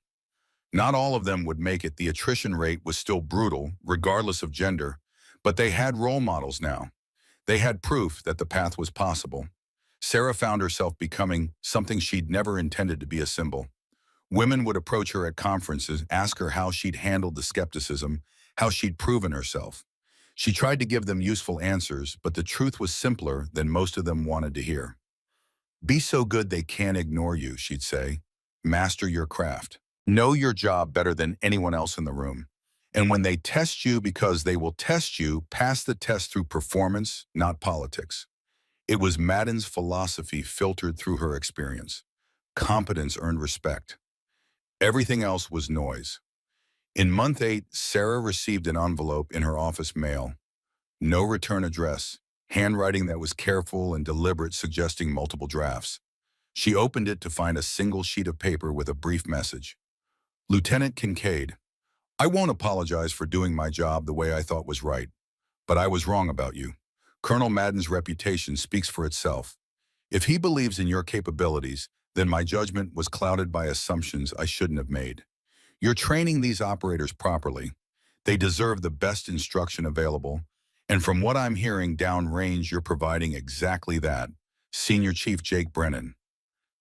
Not all of them would make it. The attrition rate was still brutal, regardless of gender, but they had role models now. They had proof that the path was possible. Sarah found herself becoming something she'd never intended to be, a symbol. Women would approach her at conferences, ask her how she'd handled the skepticism, how she'd proven herself. She tried to give them useful answers, but the truth was simpler than most of them wanted to hear. Be so good they can't ignore you, she'd say. Master your craft. Know your job better than anyone else in the room. And when they test you, because they will test you, pass the test through performance, not politics. It was Madden's philosophy filtered through her experience. Competence earned respect. Everything else was noise. In month 8, Sarah received an envelope in her office mail. No return address, handwriting that was careful and deliberate, suggesting multiple drafts. She opened it to find a single sheet of paper with a brief message. Lieutenant Kincaid, I won't apologize for doing my job the way I thought was right, but I was wrong about you. Colonel Madden's reputation speaks for itself. If he believes in your capabilities, then my judgment was clouded by assumptions I shouldn't have made. You're training these operators properly. They deserve the best instruction available, and from what I'm hearing downrange, you're providing exactly that. Senior Chief Jake Brennan.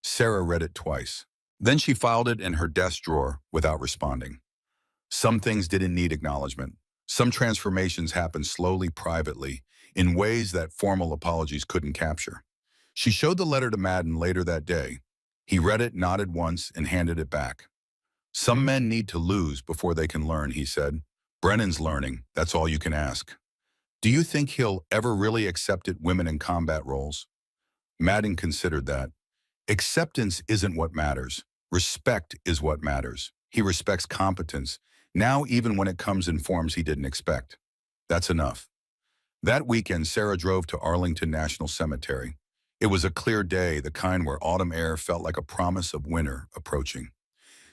Sarah read it twice. Then she filed it in her desk drawer without responding. Some things didn't need acknowledgement. Some transformations happened slowly, privately, in ways that formal apologies couldn't capture. She showed the letter to Madden later that day. He read it, nodded once, and handed it back. Some men need to lose before they can learn, he said. Brennan's learning, that's all you can ask. Do you think he'll ever really accept it, women in combat roles? Madden considered that. Acceptance isn't what matters. Respect is what matters. He respects competence, now even when it comes in forms he didn't expect. That's enough. That weekend, Sarah drove to Arlington National Cemetery. It was a clear day, the kind where autumn air felt like a promise of winter approaching.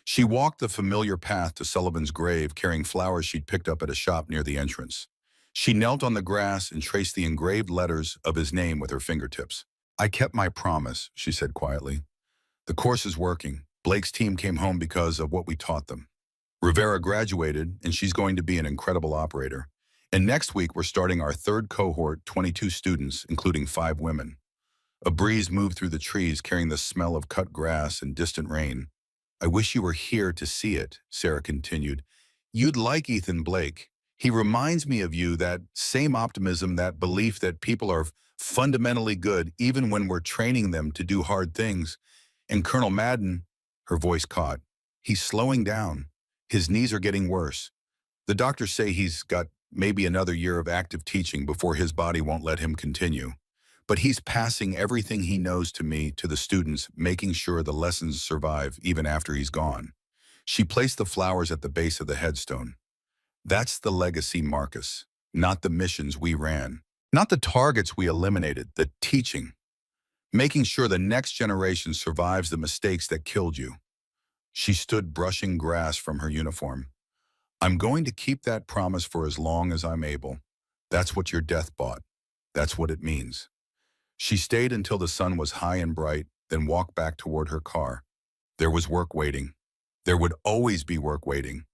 She walked the familiar path to Sullivan's grave, carrying flowers she'd picked up at a shop near the entrance. She knelt on the grass and traced the engraved letters of his name with her fingertips. I kept my promise, she said quietly. The course is working. Blake's team came home because of what we taught them. Rivera graduated, and she's going to be an incredible operator. And next week, we're starting our 3rd cohort, 22 students, including 5 women. A breeze moved through the trees, carrying the smell of cut grass and distant rain. I wish you were here to see it, Sarah continued. You'd like Ethan Blake. He reminds me of you, that same optimism, that belief that people are fundamentally good, even when we're training them to do hard things. And Colonel Madden, her voice caught, he's slowing down. His knees are getting worse. The doctors say he's got maybe another year of active teaching before his body won't let him continue. But he's passing everything he knows to me, to the students, making sure the lessons survive even after he's gone. She placed the flowers at the base of the headstone. That's the legacy, Marcus, not the missions we ran, not the targets we eliminated, the teaching. Making sure the next generation survives the mistakes that killed you. She stood brushing grass from her uniform. I'm going to keep that promise for as long as I'm able. That's what your death bought. That's what it means. She stayed until the sun was high and bright, then walked back toward her car. There was work waiting. There would always be work waiting.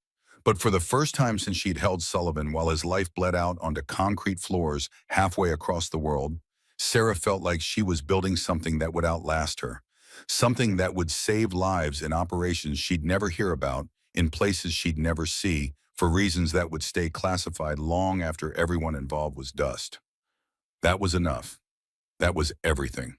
But for the first time since she'd held Sullivan while his life bled out onto concrete floors halfway across the world, Sarah felt like she was building something that would outlast her. Something that would save lives in operations she'd never hear about, in places she'd never see, for reasons that would stay classified long after everyone involved was dust. That was enough. That was everything.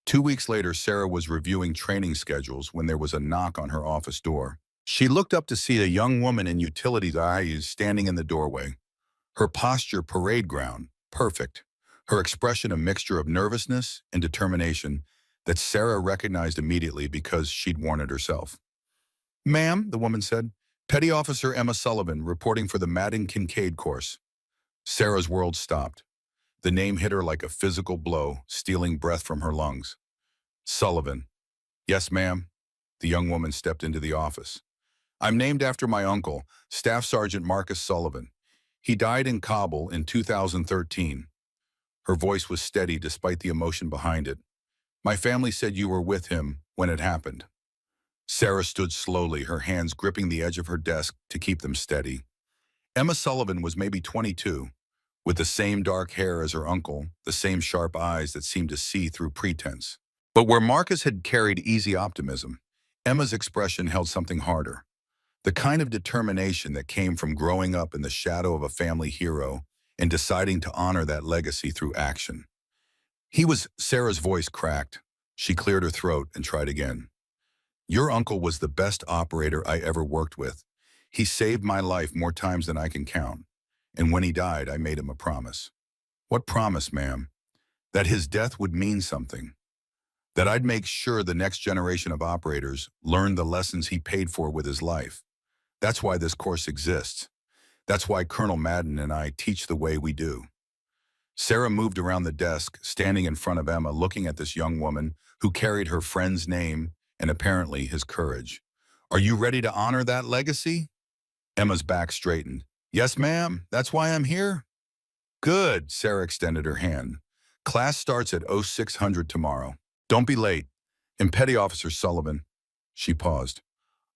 2 weeks later, Sarah was reviewing training schedules when there was a knock on her office door. She looked up to see a young woman in utility eyes standing in the doorway. Her posture parade ground, perfect. Her expression a mixture of nervousness and determination that Sarah recognized immediately because she'd worn it herself. Ma'am, the woman said, Petty Officer Emma Sullivan reporting for the Madden Kincaid course. Sarah's world stopped. The name hit her like a physical blow, stealing breath from her lungs. Sullivan. Yes, ma'am. The young woman stepped into the office. I'm named after my uncle, Staff Sergeant Marcus Sullivan. He died in Kabul in 2013. Her voice was steady despite the emotion behind it. My family said you were with him when it happened. Sarah stood slowly, her hands gripping the edge of her desk to keep them steady. Emma Sullivan was maybe 22, with the same dark hair as her uncle, the same sharp eyes that seemed to see through pretense. But where Marcus had carried easy optimism, Emma's expression held something harder. The kind of determination that came from growing up in the shadow of a family hero and deciding to honor that legacy through action. Sarah's voice cracked. She cleared her throat and tried again. Your uncle was the best operator I ever worked with. He saved my life more times than I can count. And when he died, I made him a promise. What promise, ma'am? That his death would mean something. That I'd make sure the next generation of operators learned the lessons he paid for with his life. That's why this course exists. That's why Colonel Madden and I teach the way we do. Sarah moved around the desk, standing in front of Emma, looking at this young woman who carried her friend's name and apparently his courage. Are you ready to honor that legacy? Emma's back straightened. Yes, ma'am. That's why I'm here. Good. Sarah extended her hand. Class starts at 0600 tomorrow. Don't be late. And Petty Officer Sullivan. She paused.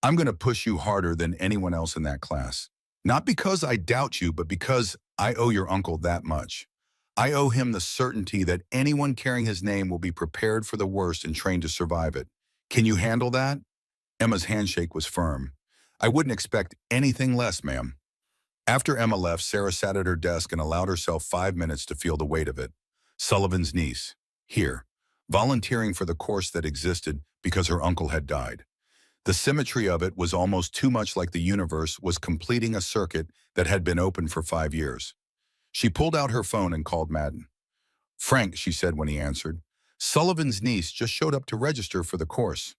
I'm going to push you harder than anyone else in that class. Not because I doubt you, but because I owe your uncle that much. I owe him the certainty that anyone carrying his name will be prepared for the worst and trained to survive it. Can you handle that? Emma's handshake was firm. I wouldn't expect anything less, ma'am. After Emma left, Sarah sat at her desk and allowed herself 5 minutes to feel the weight of it. Sullivan's niece, here, volunteering for the course that existed because her uncle had died. The symmetry of it was almost too much like the universe was completing a circuit that had been open for 5 years. She pulled out her phone and called Madden. Frank, she said when he answered, Sullivan's niece just showed up to register for the course.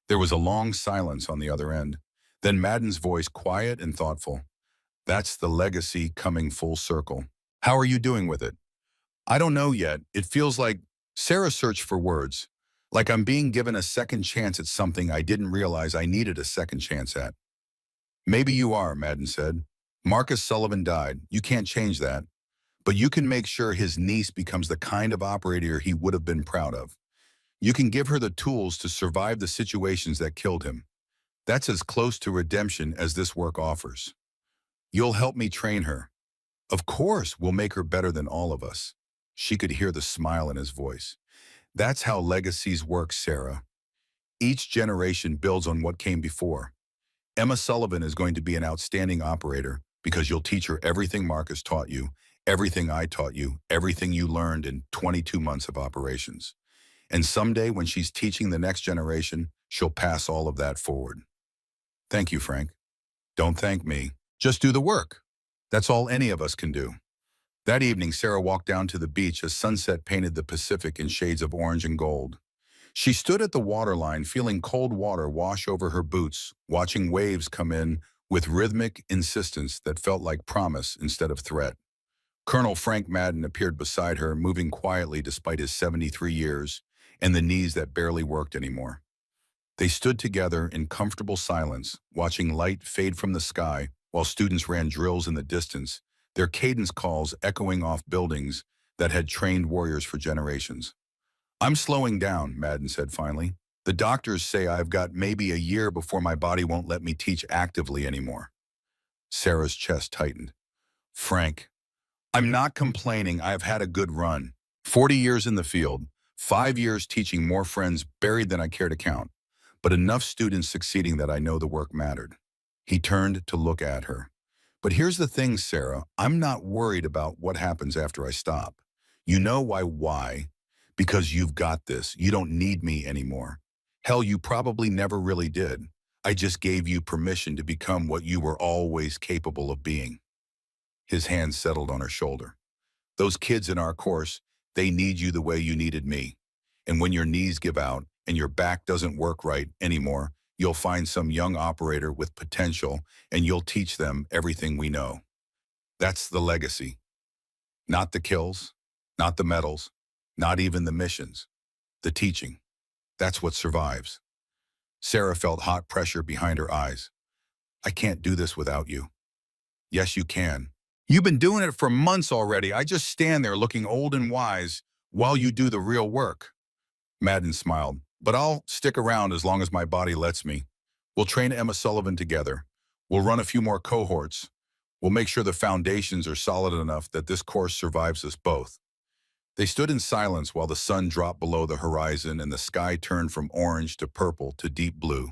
There was a long silence on the other end. Then Madden's voice, quiet and thoughtful. That's the legacy coming full circle. How are you doing with it? I don't know yet. It feels like Sarah searched for words. Like I'm being given a second chance at something I didn't realize I needed a second chance at. Maybe you are, Madden said. Marcus Sullivan died. You can't change that. But you can make sure his niece becomes the kind of operator he would have been proud of. You can give her the tools to survive the situations that killed him. That's as close to redemption as this work offers. You'll help me train her. Of course, we'll make her better than all of us. She could hear the smile in his voice. That's how legacies work, Sarah. Each generation builds on what came before. Emma Sullivan is going to be an outstanding operator because you'll teach her everything Marcus taught you, everything I taught you, everything you learned in 22 months of operations. And someday when she's teaching the next generation, she'll pass all of that forward. Thank you, Frank. Don't thank me. Just do the work. That's all any of us can do. That evening, Sarah walked down to the beach as sunset painted the Pacific in shades of orange and gold. She stood at the waterline, feeling cold water wash over her boots, watching waves come in with rhythmic insistence that felt like promise instead of threat. Colonel Frank Madden appeared beside her, moving quietly despite his 73 years and the knees that barely worked anymore. They stood together in comfortable silence, watching light fade from the sky while students ran drills in the distance, their cadence calls echoing off buildings that had trained warriors for generations. I'm slowing down, Madden said finally. The doctors say I've got maybe a year before my body won't let me teach actively anymore. Sarah's chest tightened. Frank, I'm not complaining. I've had a good run. 40 years in the field, 5 years teaching more friends buried than I care to count, but enough students succeeding that I know the work mattered. He turned to look at her. But here's the thing, Sarah, I'm not worried about what happens after I stop. You know why? Because you've got this. You don't need me anymore. Hell, you probably never really did. I just gave you permission to become what you were always capable of being. His hand settled on her shoulder. Those kids in our course, they need you the way you needed me. And when your knees give out and your back doesn't work right anymore, you'll find some young operator with potential and you'll teach them everything we know. That's the legacy. Not the kills, not the medals, not even the missions. The teaching. That's what survives. Sarah felt hot pressure behind her eyes. I can't do this without you. Yes, you can. You've been doing it for months already. I just stand there looking old and wise while you do the real work. Madden smiled. But I'll stick around as long as my body lets me. We'll train Emma Sullivan together. We'll run a few more cohorts. We'll make sure the foundations are solid enough that this course survives us both. They stood in silence while the sun dropped below the horizon and the sky turned from orange to purple to deep blue.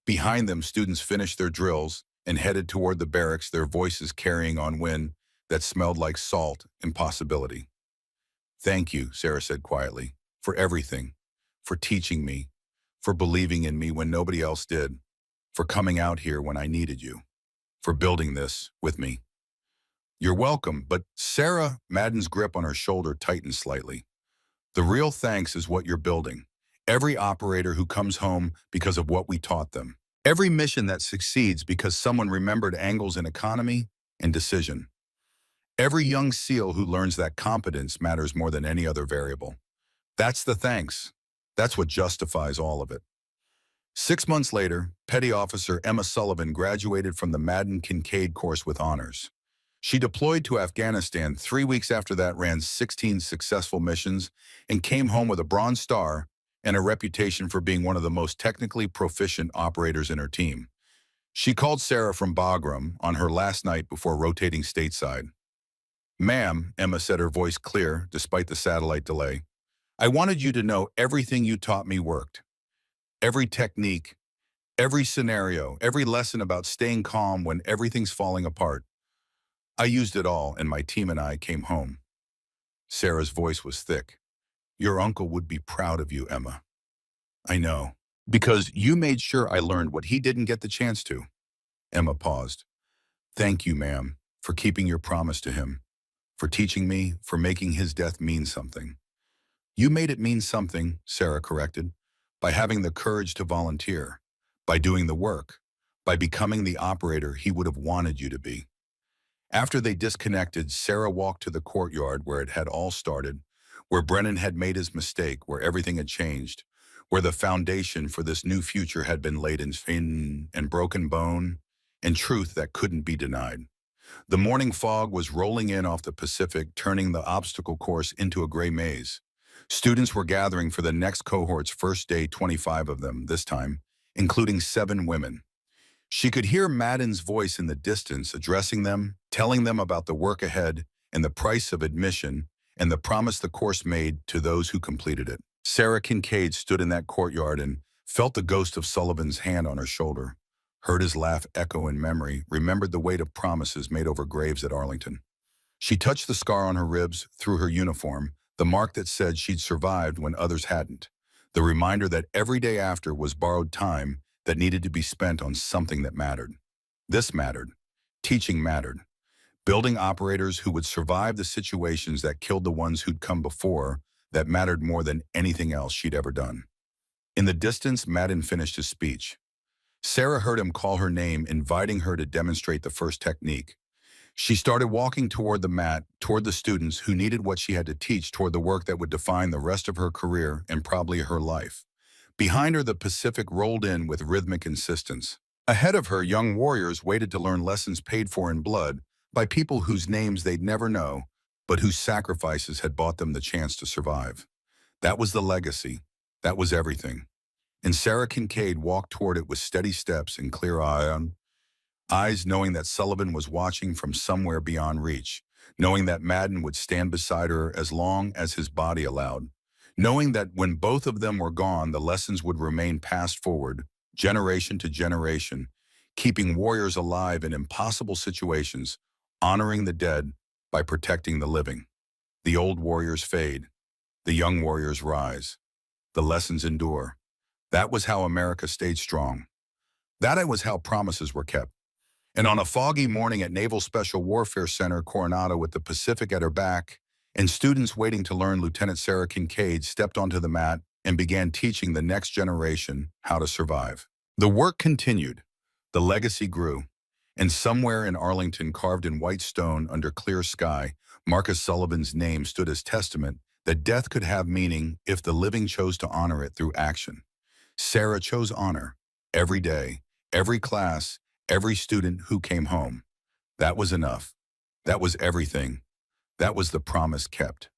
Behind them, students finished their drills and headed toward the barracks, their voices carrying on wind that smelled like salt and possibility. Thank you, Sarah said quietly, for everything, for teaching me, for believing in me when nobody else did, for coming out here when I needed you, for building this with me. You're welcome, but Sarah, Madden's grip on her shoulder tightened slightly. The real thanks is what you're building. Every operator who comes home because of what we taught them. Every mission that succeeds because someone remembered angles in economy and decision. Every young SEAL who learns that competence matters more than any other variable. That's the thanks. That's what justifies all of it. 6 months later, Petty Officer Emma Sullivan graduated from the Madden Kincaid course with honors. She deployed to Afghanistan 3 weeks after that, ran 16 successful missions, and came home with a Bronze Star and a reputation for being one of the most technically proficient operators in her team. She called Sarah from Boardroom on her last night before rotating stateside. Ma'am, Emma said, her voice clear despite the satellite delay, I wanted you to know everything you taught me worked. Every technique, every scenario, every lesson about staying calm when everything's falling apart. I used it all, and my team and I came home. Sarah's voice was thick. Your uncle would be proud of you, Emma. I know, because you made sure I learned what he didn't get the chance to. Emma paused. Thank you, ma'am, for keeping your promise to him, for teaching me, for making his death mean something. You made it mean something, Sarah corrected, by having the courage to volunteer, by doing the work, by becoming the operator he would have wanted you to be. After they disconnected, Sarah walked to the courtyard where it had all started, where Brennan had made his mistake, where everything had changed, where the foundation for this new future had been laid in skin and broken bone and truth that couldn't be denied. The morning fog was rolling in off the Pacific, turning the obstacle course into a gray maze. Students were gathering for the next cohort's first day, 25 of them this time, including 7 women. She could hear Madden's voice in the distance addressing them, telling them about the work ahead and the price of admission and the promise the course made to those who completed it. Sarah Kincaid stood in that courtyard and felt the ghost of Sullivan's hand on her shoulder, heard his laugh echo in memory, remembered the weight of promises made over graves at Arlington. She touched the scar on her ribs through her uniform, the mark that said she'd survived when others hadn't, the reminder that every day after was borrowed time that needed to be spent on something that mattered. This mattered. Teaching mattered. Building operators who would survive the situations that killed the ones who'd come before, that mattered more than anything else she'd ever done. In the distance, Madden finished his speech. Sarah heard him call her name, inviting her to demonstrate the first technique. She started walking toward the mat, toward the students who needed what she had to teach, toward the work that would define the rest of her career and probably her life. Behind her, the Pacific rolled in with rhythmic insistence. Ahead of her, young warriors waited to learn lessons paid for in blood by people whose names they'd never know, but whose sacrifices had bought them the chance to survive. That was the legacy. That was everything. And Sarah Kincaid walked toward it with steady steps and clear eyes, knowing that Sullivan was watching from somewhere beyond reach, knowing that Madden would stand beside her as long as his body allowed, knowing that when both of them were gone, the lessons would remain passed forward, generation to generation, keeping warriors alive in impossible situations, honoring the dead by protecting the living. The old warriors fade. The young warriors rise. The lessons endure. That was how America stayed strong. That was how promises were kept. And on a foggy morning at Naval Special Warfare Center, Coronado, with the Pacific at her back, and students waiting to learn, Lieutenant Sarah Kincaid stepped onto the mat and began teaching the next generation how to survive. The work continued. The legacy grew. And somewhere in Arlington, carved in white stone under clear sky, Marcus Sullivan's name stood as testament that death could have meaning if the living chose to honor it through action. Sarah chose honor. Every day, every class, every student who came home. That was enough. That was everything. That was the promise kept.